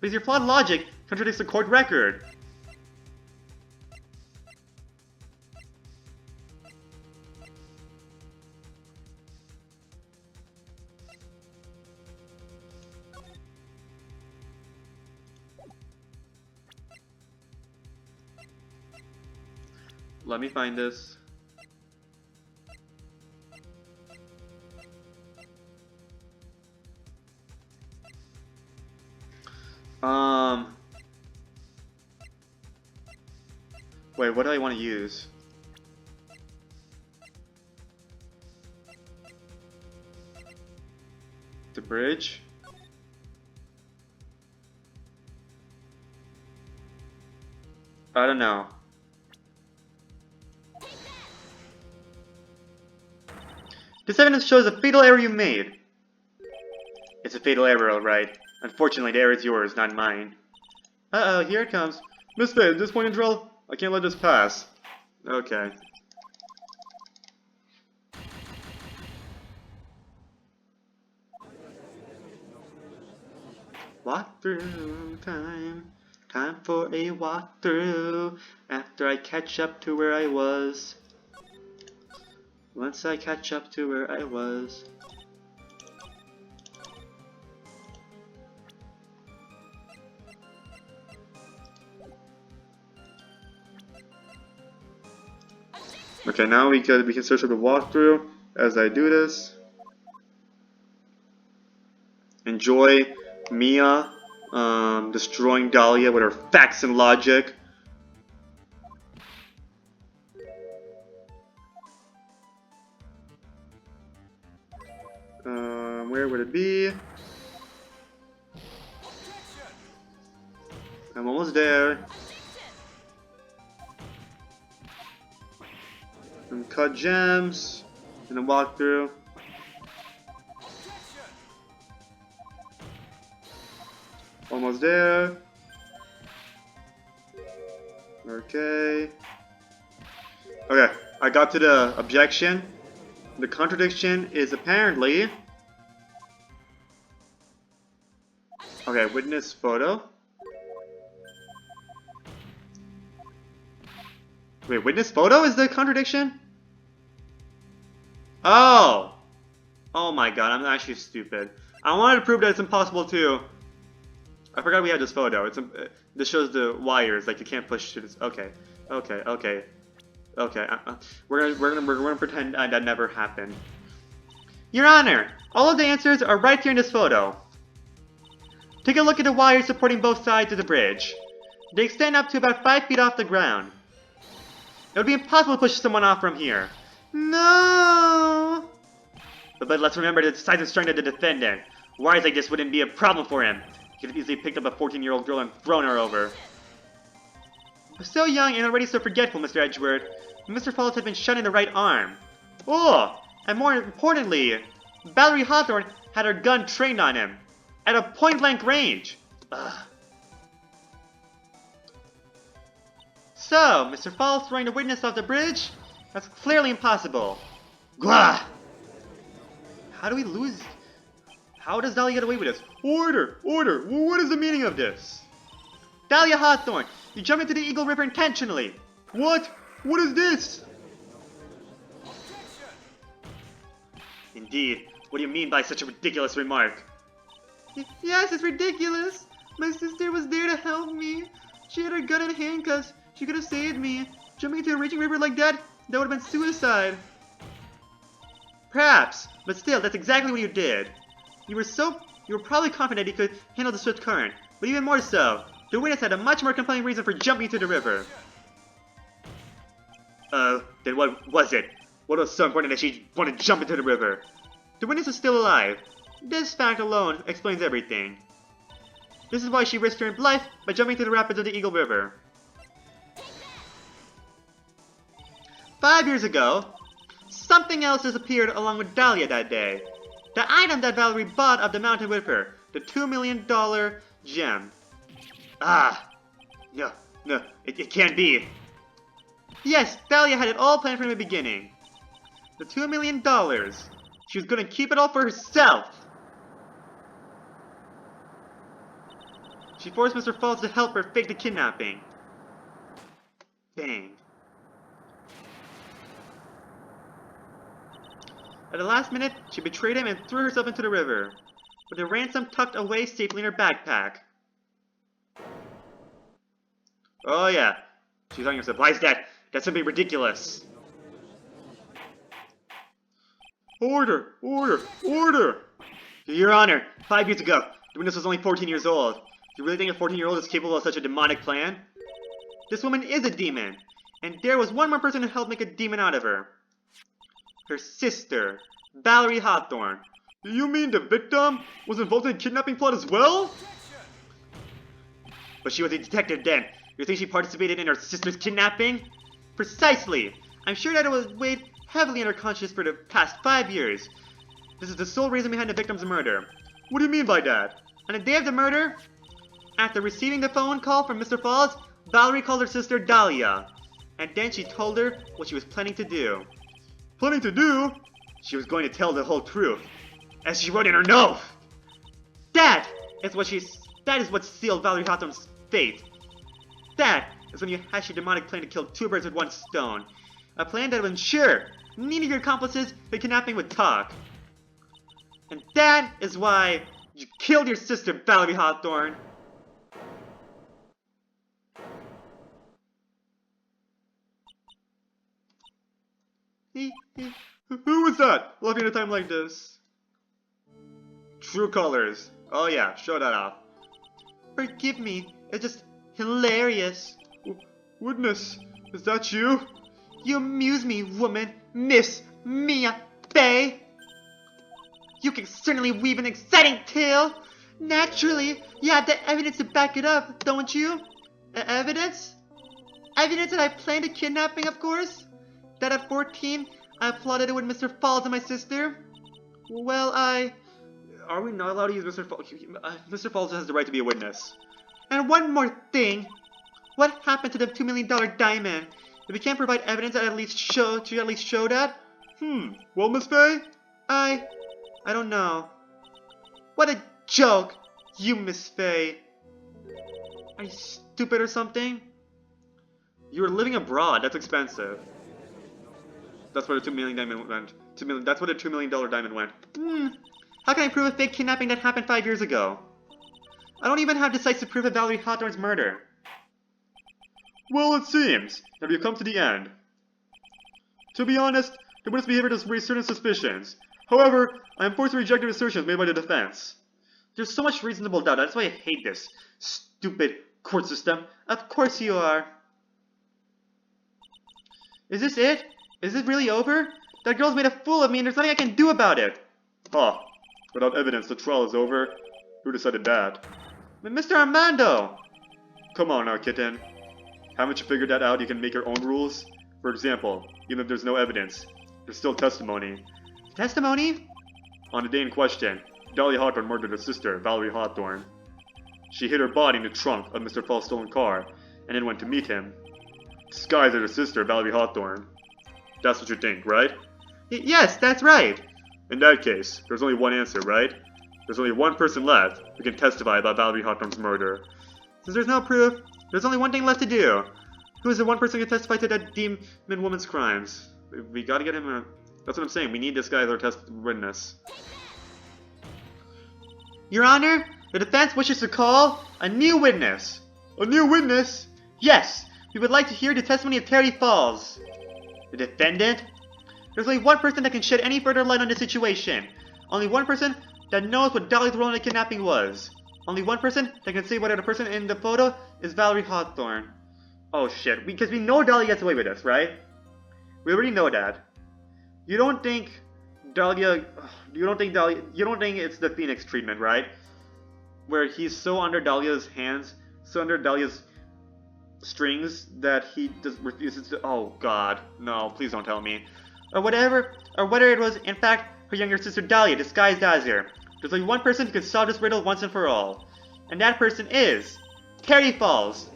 Because your flawed logic contradicts the court record. Let me find this. Wait, what do I want to use? The bridge? I don't know. This evidence shows a fatal error you made. It's a fatal error, alright. Unfortunately, the error is yours, not mine. Uh-oh, here it comes. Miss Faye, at this point in drill, I can't let this pass. Okay. Walk through time. Time for a walk through. After I catch up to where I was. Once I catch up to where I was. Okay, now we can search for the walkthrough as I do this. Enjoy Mia destroying Dahlia with her facts and logic. Where would it be? I'm almost there. And cut gems and then walk through. Almost there. Okay. Okay, I got to the objection. The contradiction is apparently... Okay, witness photo. Wait, witness photo is the contradiction? Oh! Oh my god, I'm actually stupid. I wanted to prove that it's impossible too. I forgot we had this photo. This shows the wires, like you can't push to this. Okay, okay, okay, okay. We're gonna pretend that never happened. Your Honor, all of the answers are right here in this photo. Take a look at the wires supporting both sides of the bridge. They extend up to about 5 feet off the ground. It would be impossible to push someone off from here. No! But let's remember the size and strength of the defendant. Wires like this wouldn't be a problem for him. He could have easily picked up a 14-year-old girl and thrown her over. So young and already so forgetful, Mr. Edgeworth. Mr. Falls had been shot in the right arm. Oh! And more importantly, Valerie Hawthorne had her gun trained on him. At a point-blank range. Ugh. So, Mr. Falls throwing the witness off the bridge? That's clearly impossible. Gah! How do we lose? How does Dahlia get away with this? Order! Order! What is the meaning of this? Dahlia Hawthorne, you jumped into the Eagle River intentionally. What? What is this? Indeed. What do you mean by such a ridiculous remark? Yes, it's ridiculous. My sister was there to help me. She had her gun in handcuffs. She could have saved me. Jumping into a raging river like that would have been suicide. Perhaps, but still, that's exactly what you did. You were probably confident you could handle the swift current, but even more so, the witness had a much more compelling reason for jumping into the river. Then what was it? What was so important that she wanted to jump into the river? The witness is still alive. This fact alone explains everything. This is why she risked her life by jumping through the rapids of the Eagle River. 5 years ago, something else disappeared along with Dahlia that day. The item that Valerie bought of the mountain with her, the $2 million gem. Ah, no, it can't be. Yes, Dahlia had it all planned from the beginning. The $2 million. She was gonna keep it all for herself. She forced Mr. Falls to help her fake the kidnapping. Dang. At the last minute, she betrayed him and threw herself into the river, with the ransom tucked away safely in her backpack. Oh yeah, she's on your supplies debt. That's simply ridiculous. Order! Order! Order! Your Honor, 5 years ago, the witness was only 14 years old. Do you really think a 14-year-old is capable of such a demonic plan? This woman is a demon, and there was one more person who helped make a demon out of her. Her sister, Valerie Hawthorne. Do you mean the victim was involved in a kidnapping plot as well? But she was a detective then. You think she participated in her sister's kidnapping? Precisely. I'm sure that it was weighed heavily in her conscience for the past 5 years. This is the sole reason behind the victim's murder. What do you mean by that? On the day of the murder, after receiving the phone call from Mr. Falls, Valerie called her sister Dahlia. And then she told her what she was planning to do. Planning to do? She was going to tell the whole truth, as she wrote in her note. That is what sealed Valerie Hawthorne's fate. That is when you hatched your demonic plan to kill 2 birds with 1 stone. A plan that would ensure neither of your accomplices the kidnapping would talk. And that is why you killed your sister, Valerie Hawthorne. Who was that? Laughing at a time like this. True colors. Oh yeah, show that off. Forgive me, it's just hilarious. Witness, is that you? You amuse me, woman, Miss Mia Fey. You can certainly weave an exciting tale. Naturally, you have the evidence to back it up, don't you? Evidence? Evidence that I planned a kidnapping, of course? That at 14, I plotted it with Mr. Falls and my sister? Well, Are we not allowed to use Mr. Falls? Mr. Falls has the right to be a witness. And one more thing. What happened to the $2 million diamond? If we can't provide evidence that at least show that? Well, Miss Fey? I don't know. What a joke, you Miss Fey. Are you stupid or something? You were living abroad. That's expensive. That's where the $2 million diamond went. That's where the $2 million diamond went. How can I prove a fake kidnapping that happened 5 years ago? I don't even have decisive proof of Valerie Hawthorne's murder. Well, it seems that we have come to the end. To be honest, the witness behavior does raise certain suspicions. However, I am forced to reject the assertions made by the defense. There's so much reasonable doubt. That's why I hate this stupid court system. Of course you are. Is this it? Is it really over? That girl's made a fool of me and there's nothing I can do about it. Ah, without evidence, the trial is over. Who decided that? But Mr. Armando! Come on now, kitten. Haven't you figured that out? You can make your own rules? For example, even if there's no evidence, there's still testimony. Testimony? On the day in question, Dahlia Hawthorne murdered her sister, Valerie Hawthorne. She hid her body in the trunk of Mr. Falls' stolen car, and then went to meet him. Disguised as her sister, Valerie Hawthorne. That's what you think, right? Yes, that's right. In that case, there's only one answer, right? There's only one person left who can testify about Valerie Hawthorne's murder. Since there's no proof, there's only one thing left to do. Who is the one person who can testify to that demon woman's crimes? We gotta get him a... That's what I'm saying, we need this guy as our witness. Your Honor, the defense wishes to call a new witness. A new witness? Yes, we would like to hear the testimony of Terry Falls. The defendant? There's only one person that can shed any further light on the situation. Only one person that knows what Dolly's role in the kidnapping was. Only one person that can say whether the person in the photo is Valerie Hawthorne. Oh shit, because we know Dolly gets away with this, right? We already know that. You don't think it's the Phoenix treatment, right? where he's so under Dahlia's hands, so under Dahlia's strings that he refuses to. Oh God, no! Please don't tell me, or whether it was in fact her younger sister Dahlia disguised as her. There's only one person who can solve this riddle once and for all, and that person is Terry Falls.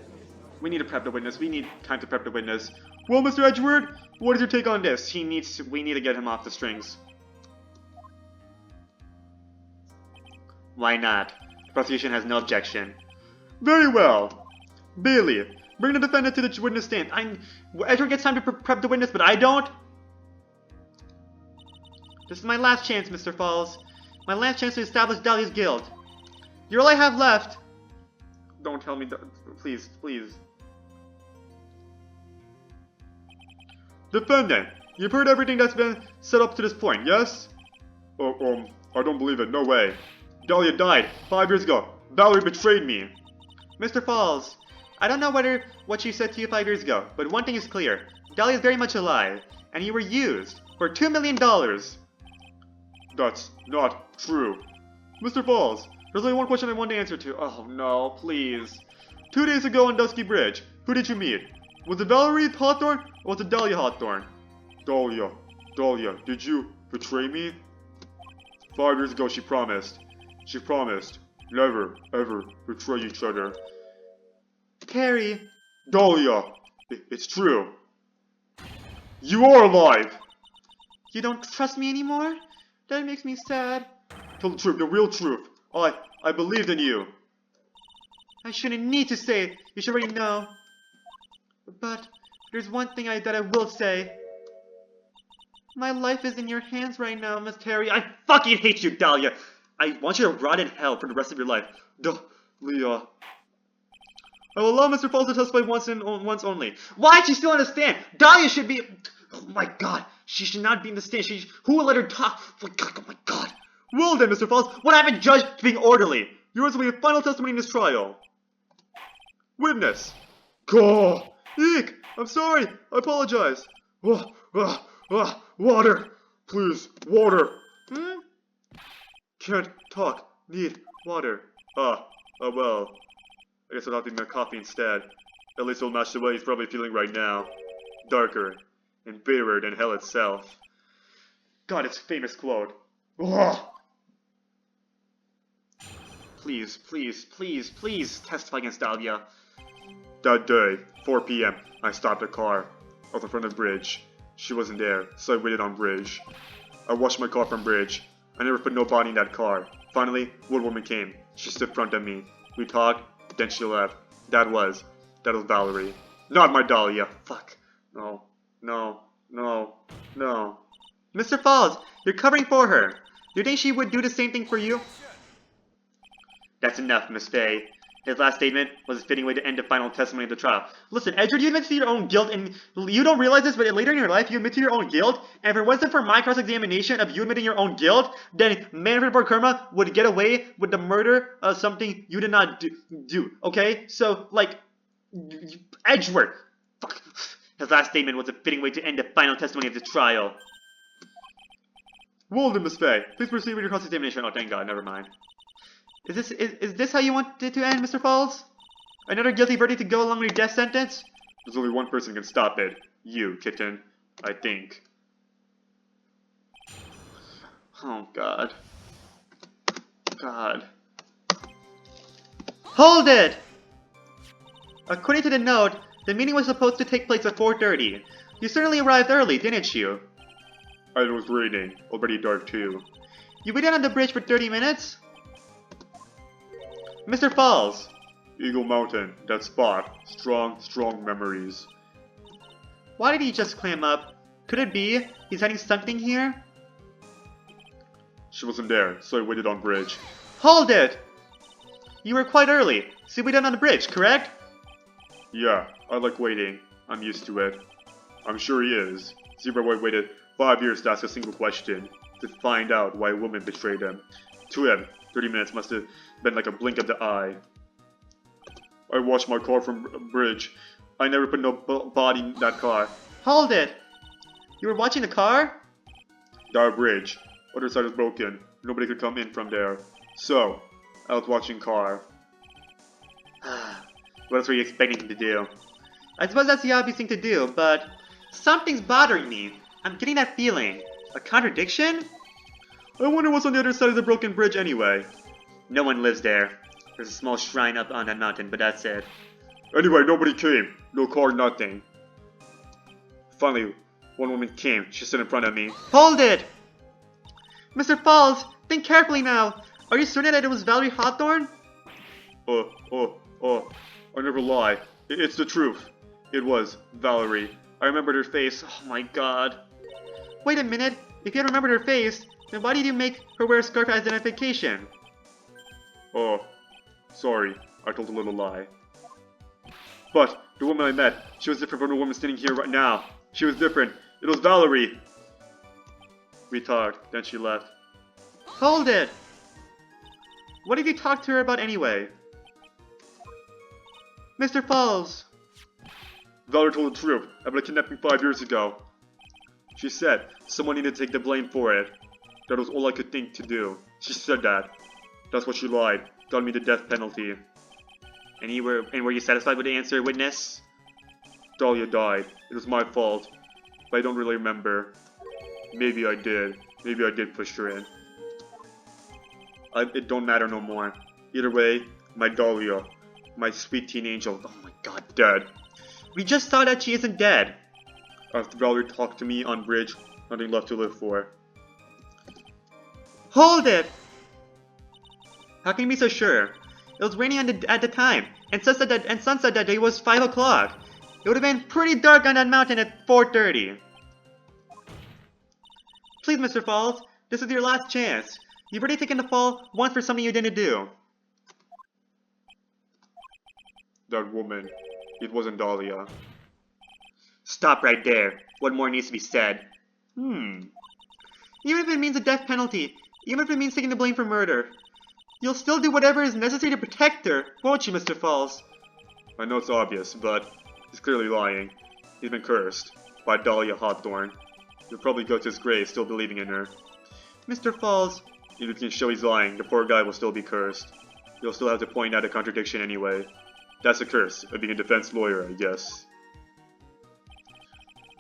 We need to prep the witness. We need time to prep the witness. Well, Mr. Edgeworth, what is your take on this? We need to get him off the strings. Why not? The prosecution has no objection. Very well. Bailey, bring the defendant to the witness stand. Edgeworth gets time to prep the witness, but I don't. This is my last chance, Mr. Falls. My last chance to establish Dahlia's guilt. You're all I have left. Don't tell me that. Please, please. Defendant, you've heard everything that's been set up to this point, yes? I don't believe it. No way. Dahlia died 5 years ago. Valerie betrayed me. Mr. Falls, I don't know what she said to you 5 years ago, but one thing is clear. Dahlia is very much alive, and you were used for $2 million. That's not true. Mr. Falls, there's only one question I want to answer to. Oh no, please. 2 days ago on Dusky Bridge, who did you meet? Was it Valerie Hawthorne or was it Dahlia Hawthorne? Dahlia, did you betray me? 5 years ago she promised never, ever betray each other. Terry. Dahlia, it's true. You are alive! You don't trust me anymore? That makes me sad. Tell the truth, the real truth. I believed in you. I shouldn't need to say it. You should already know. But there's one thing that I will say. My life is in your hands right now, Miss Terry. I fucking hate you, Dahlia. I want you to rot in hell for the rest of your life. Dahlia. I will allow Mr. Falls to testify once only. Why is she still on the stand? Dahlia should be... Oh my God. She should not be in the stand. Who will let her talk? Oh my God. Well then, Mr. Falls, what happened judge to being orderly? Yours will be the final testimony in this trial. Witness. Go. Eek. I'm sorry. I apologize. Water. Please, water. Can't talk. Need water. Well. I guess I'll have to make coffee instead. At least it'll match the way he's probably feeling right now. Darker and bitterer than hell itself. God, it's a famous quote. Please, please, please, please testify against Dahlia. That day, 4 p.m., I stopped a car off the front of the bridge. She wasn't there, so I waited on bridge. I washed my car from bridge. I never put no body in that car. Finally, one woman came. She stood in front of me. We talked, then she left. That was Valerie. Not my Dahlia. Fuck. No. Mr. Falls, you're covering for her. You think she would do the same thing for you? That's enough, Miss Faye. His last statement was a fitting way to end the final testimony of the trial. Listen, Edward, you admit to your own guilt, and you don't realize this, but later in your life, you admit to your own guilt, and if it wasn't for my cross-examination of you admitting your own guilt, then Manfred Karma would get away with the murder of something you did not do, okay? So, like, Edward, fuck. His last statement was a fitting way to end the final testimony of the trial. Well then, Miss Faye, please proceed with your cross-examination. Oh, thank God, never mind. Is this how you want it to end, Mr. Falls? Another guilty verdict to go along with your death sentence? There's only one person who can stop it. You, kitten. I think. Oh, God. God. Hold it! According to the note, the meeting was supposed to take place at 4:30. You certainly arrived early, didn't you? It was raining. Already dark, too. You waited on the bridge for 30 minutes? Mr. Falls! Eagle Mountain, that spot. Strong memories. Why did he just climb up? Could it be he's hiding something here? She wasn't there, so I waited on bridge. Hold it! You were quite early, so you waited on the bridge, correct? Yeah, I like waiting. I'm used to it. I'm sure he is. Zebra Boy waited 5 years to ask a single question, to find out why a woman betrayed him. To him, 30 minutes must have been like a blink of the eye. I washed my car from bridge. I never put no body in that car. Hold it! You were watching the car? That bridge. Other side is broken. Nobody could come in from there. So, I was watching car. What else were you expecting him to do? I suppose that's the obvious thing to do, but something's bothering me. I'm getting that feeling. A contradiction? I wonder what's on the other side of the broken bridge anyway. No one lives there. There's a small shrine up on that mountain, but that's it. Anyway, nobody came. No car, nothing. Finally, one woman came. She stood in front of me. Hold it! Mr. Falls, think carefully now. Are you certain that it was Valerie Hawthorne? I never lie. It's the truth. It was Valerie. I remembered her face. Oh my god. Wait a minute. If you had remembered her face, then why did you make her wear a scarf as identification? Oh, sorry. I told a little lie. But the woman I met, she was different from the woman standing here right now. She was different. It was Valerie. We talked, then she left. Hold it! What did you talk to her about anyway? Mr. Falls! Valerie told the truth about a kidnapping 5 years ago. She said someone needed to take the blame for it. That was all I could think to do. She said that. That's what she lied. Got me the death penalty. And were you satisfied with the answer, witness? Dahlia died. It was my fault. But I don't really remember. Maybe I did. Maybe I did push her in. It don't matter no more. Either way, my Dahlia, my sweet teen angel, oh my god, dead. We just saw that she isn't dead. After Valerie talked to me on bridge, nothing left to live for. Hold it! How can you be so sure? It was raining at the time, and sunset that day was 5 o'clock. It would have been pretty dark on that mountain at 4:30. Please, Mr. Falls, this is your last chance. You've already taken the fall once for something you didn't do. That woman, it wasn't Dahlia. Stop right there. What more needs to be said? Even if it means a death penalty, even if it means taking the blame for murder, you'll still do whatever is necessary to protect her, won't you, Mr. Falls? I know it's obvious, but he's clearly lying. He's been cursed by Dahlia Hawthorne. He'll probably go to his grave still believing in her. Mr. Falls, even if he can show he's lying, the poor guy will still be cursed. You'll still have to point out a contradiction anyway. That's a curse of being a defense lawyer, I guess.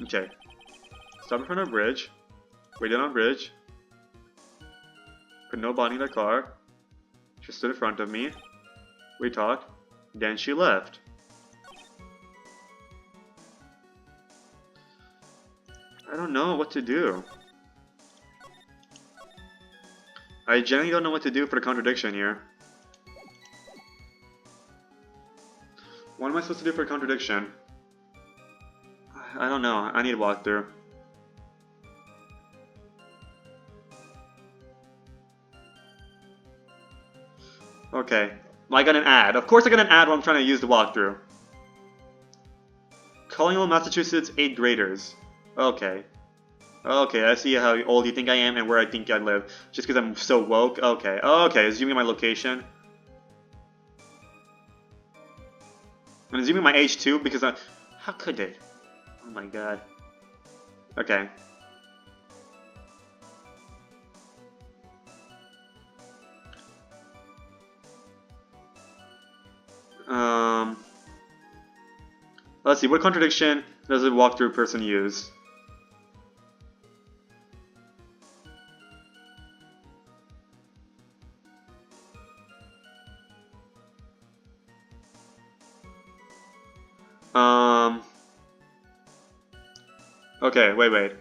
Okay. Stop in front of a bridge. Wait down on bridge. Put no body in the car. She stood in front of me. We talked. Then she left. I don't know what to do. I genuinely don't know what to do for the contradiction here. What am I supposed to do for a contradiction? I don't know. I need a walkthrough. Okay. I got an ad. Of course I got an ad while I'm trying to use the walkthrough. Collingwood, Massachusetts, 8th graders. Okay. Okay, I see how old you think I am and where I think I live. Just because I'm so woke? Okay. Okay, zooming my location. I'm zooming my age too because I... How could it? Oh my god. Okay. Let's see, what contradiction does a walkthrough person use? Okay, wait.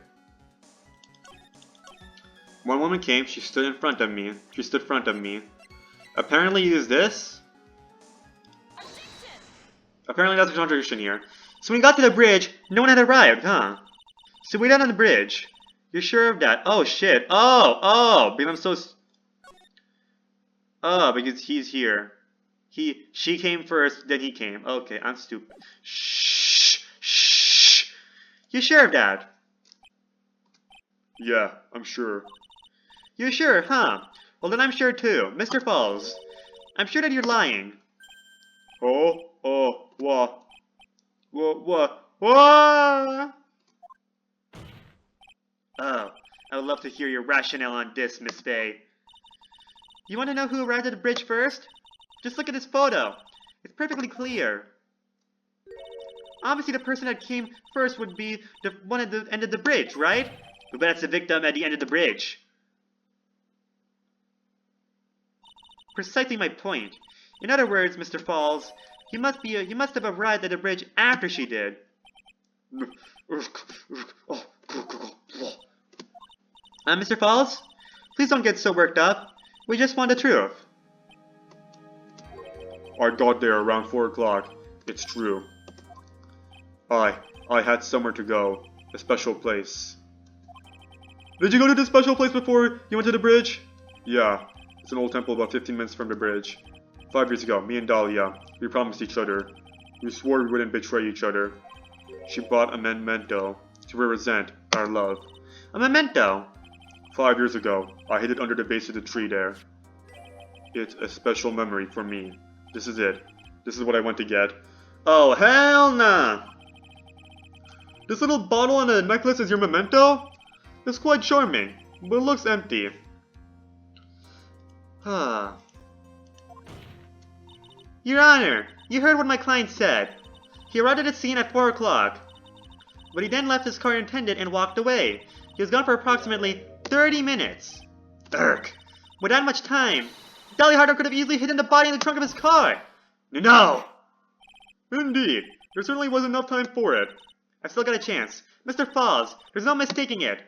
One woman came, she stood in front of me. She stood in front of me. Apparently used this. Apparently that's a contradiction here. So when we got to the bridge, no one had arrived, huh? So we down on the bridge. You're sure of that? Oh shit. Oh, because I'm so... Oh, because he's here. She came first, then he came. Okay, I'm stupid. Shh. You sure of that? Yeah, I'm sure. You're sure, huh? Well then I'm sure too. Mr. Falls, I'm sure that you're lying. What? Oh, I would love to hear your rationale on this, Miss Faye. You want to know who arrived at the bridge first? Just look at this photo. It's perfectly clear. Obviously, the person that came first would be the one at the end of the bridge, right? But that's the victim at the end of the bridge. Precisely my point. In other words, Mr. Falls, you must have arrived at the bridge after she did. Mr. Falls, please don't get so worked up. We just want the truth. I got there around 4 o'clock. It's true. I had somewhere to go. A special place. Did you go to this special place before you went to the bridge? Yeah. It's an old temple about 15 minutes from the bridge. 5 years ago, me and Dahlia, we promised each other. We swore we wouldn't betray each other. She bought a memento to represent our love. A memento? 5 years ago, I hid it under the base of the tree there. It's a special memory for me. This is it. This is what I went to get. Oh, hell nah! This little bottle and a necklace is your memento? It's quite charming, but it looks empty. Your Honor, you heard what my client said. He arrived at the scene at 4 o'clock. But he then left his car unattended and walked away. He was gone for approximately 30 minutes. Urgh. With that much time, Dahlia Harder could have easily hidden the body in the trunk of his car. No! Indeed, there certainly was enough time for it. I've still got a chance. Mr. Falls, there's no mistaking it.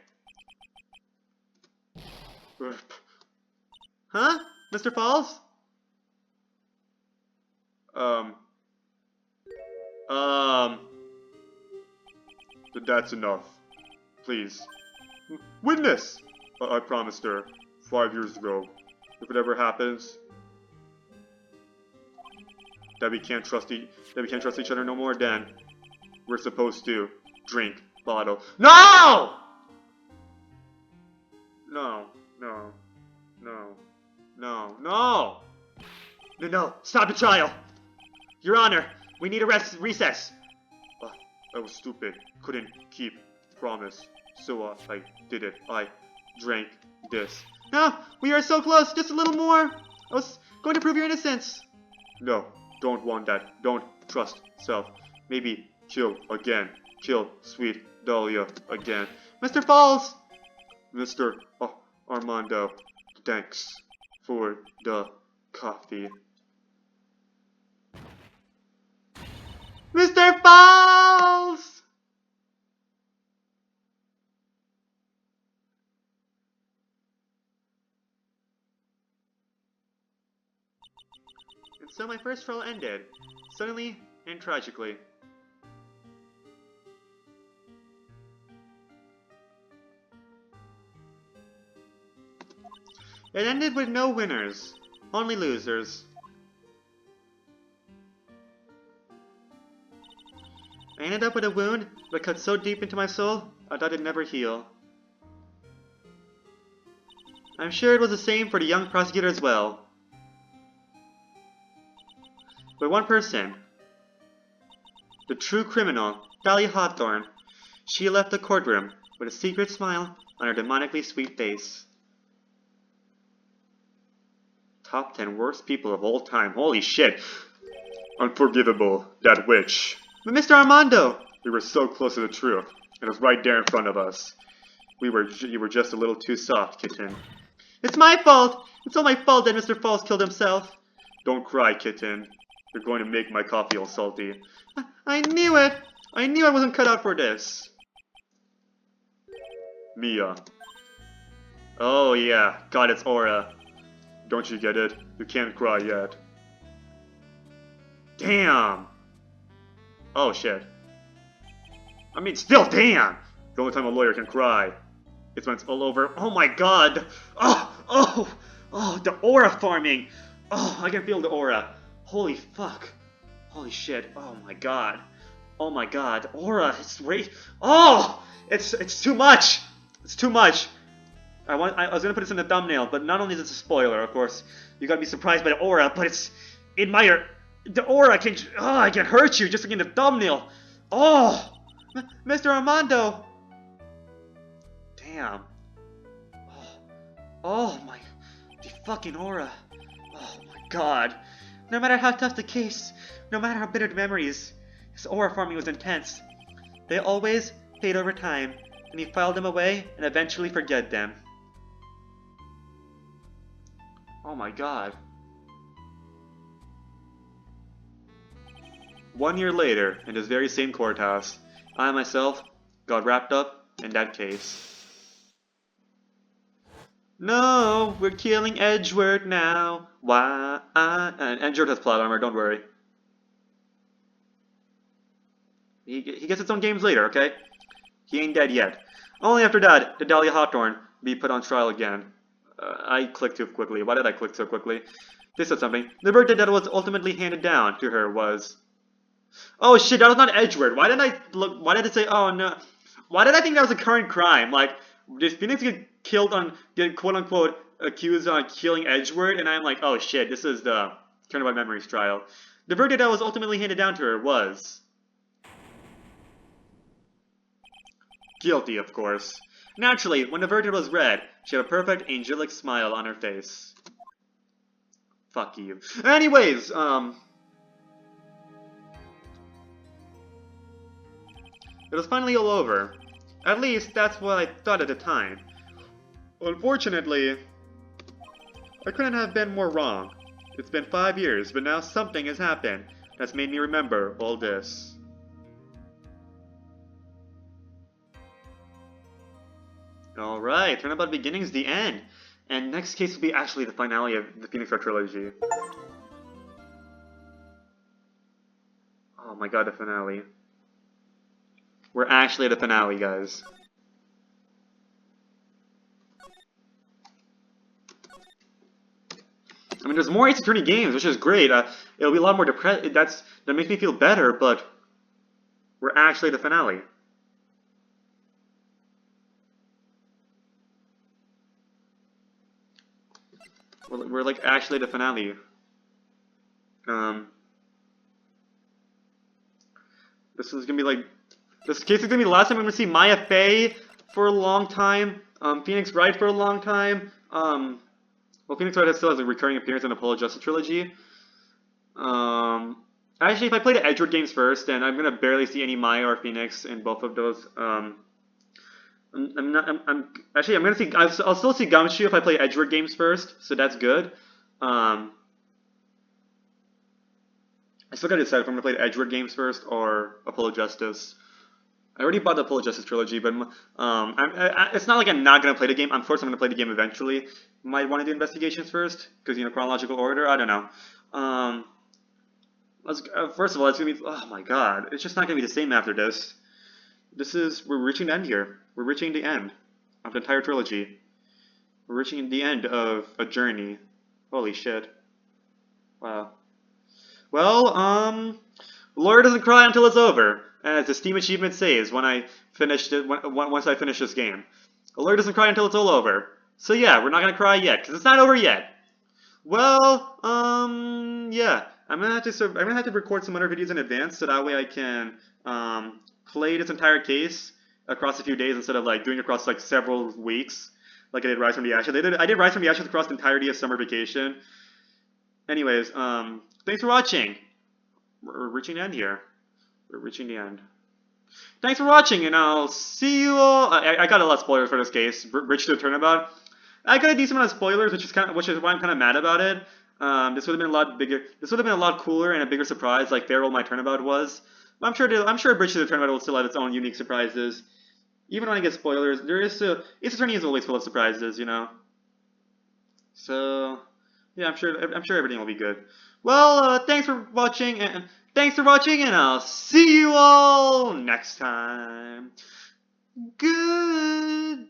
Huh? Mr. Falls? That's enough. Please. Witness! I promised her 5 years ago. If it ever happens, that we can't trust each other no more, then we're supposed to drink bottle. No! No, no, no, no, no! No, stop the trial! Your Honor, we need a recess. I was stupid. Couldn't keep promise. So I did it. I drank this. No, we are so close. Just a little more. I was going to prove your innocence. No, don't want that. Don't trust self. Maybe kill again. Kill sweet Dahlia again. Mr. Falls! Mr. Armando, thanks for the coffee. Mr. Falls! And so my first trial ended, suddenly and tragically. It ended with no winners, only losers. I ended up with a wound that cut so deep into my soul, I thought it'd never heal. I'm sure it was the same for the young prosecutor as well. But one person, the true criminal, Dahlia Hawthorne, she left the courtroom with a secret smile on her demonically sweet face. Top 10 worst people of all time. Holy shit. Unforgivable, that witch. But Mr. Armando! We were so close to the truth. It was right there in front of us. You were just a little too soft, kitten. It's my fault! It's all my fault that Mr. Falls killed himself. Don't cry, kitten. You're going to make my coffee all salty. I knew it! I knew I wasn't cut out for this. Mia. Oh yeah, got its aura. Don't you get it? You can't cry yet. Damn! Oh shit. I mean, still damn! The only time a lawyer can cry is when it's all over. Oh my god! Oh, the aura farming! Oh, I can feel the aura. Holy fuck. Holy shit. Oh my god. Oh my god. Aura, it's oh! It's too much! It's too much! I was gonna put this in the thumbnail, but not only is this a spoiler, of course, you gotta be surprised by the aura, but it's in my the aura can I can hurt you just like in the thumbnail. Oh, Mr. Armando. Damn. Oh my. The fucking aura. Oh my god. No matter how tough the case, no matter how bitter the memories, his aura farming was intense. They always fade over time, and he filed them away and eventually forget them. Oh my god. 1 year later, in this very same courthouse, I myself got wrapped up in that case. No, we're killing Edgeworth now. Why? And Edgeworth has plot armor, don't worry. He gets its own games later, okay? He ain't dead yet. Only after that did Dahlia Hawthorne be put on trial again. I clicked too quickly. Why did I click so quickly? This said something. The verdict that was ultimately handed down to her was... Oh shit, that was not Edgeworth. Why did I look? Why did it say, oh no? Why did I think that was a current crime? Like, did Phoenix get killed on, get quote unquote accused on killing Edgeworth? And I'm like, oh shit, this is the Turnabout Memories trial. The verdict that was ultimately handed down to her was... guilty, of course. Naturally, when the verdict was read, she had a perfect angelic smile on her face. Fuck you. Anyways, it was finally all over. At least, that's what I thought at the time. Unfortunately, I couldn't have been more wrong. It's been 5 years, but now something has happened that's made me remember all this. Alright, Turnabout Beginnings, the end. And next case will be actually the finale of the Phoenix Wright trilogy. Oh my god, the finale. We're actually at the finale, guys. I mean, there's more Ace Attorney games, which is great. It'll be a lot more depressed. That makes me feel better, but we're actually at the finale. We're like actually at the finale. This is gonna be like, this case is gonna be the last time I'm gonna see Maya Fey for a long time. Phoenix Wright for a long time. Well, Phoenix Wright still has a recurring appearance in the Apollo Justice trilogy. Actually, if I play the Edgeworth games first, then I'm gonna barely see any Maya or Phoenix in both of those. Actually, I'm gonna see. I'll still see Gumshoe if I play Edgeworth games first, so that's good. I still gotta decide if I'm gonna play the Edgeworth games first or Apollo Justice. I already bought the Apollo Justice trilogy, but it's not like I'm not gonna play the game. I'm forced. I'm gonna play the game eventually. Might want to do investigations first because chronological order. I don't know. First of all, it's gonna be. Oh my god, it's just not gonna be the same after this. We're reaching the end here. We're reaching the end of the entire trilogy. We're reaching the end of a journey. Holy shit. Wow. Well, lawyer doesn't cry until it's over, as the Steam achievement says when I finished it. Once I finish this game, a lawyer doesn't cry until it's all over. So yeah, we're not gonna cry yet, cause it's not over yet. Well, yeah, I'm gonna have to record some other videos in advance, so that way I can play this entire case across a few days instead of like doing it across like several weeks, like I did Rise from the Ashes. I did Rise from the Ashes across the entirety of summer vacation. Anyways, thanks for watching. We're reaching the end here. We're reaching the end. Thanks for watching, and I'll see you all. I got a lot of spoilers for this case. Bridge to the Turnabout. I got a decent amount of spoilers, which is why I'm kind of mad about it. This would have been a lot bigger. This would have been a lot cooler and a bigger surprise, like Farewell My Turnabout was. I'm sure Bridge to the Turnabout will still have its own unique surprises. Even when I get spoilers, Ace Attorney is always full of surprises, So, yeah, I'm sure everything will be good. Well, thanks for watching, and I'll see you all next time. Goodbye.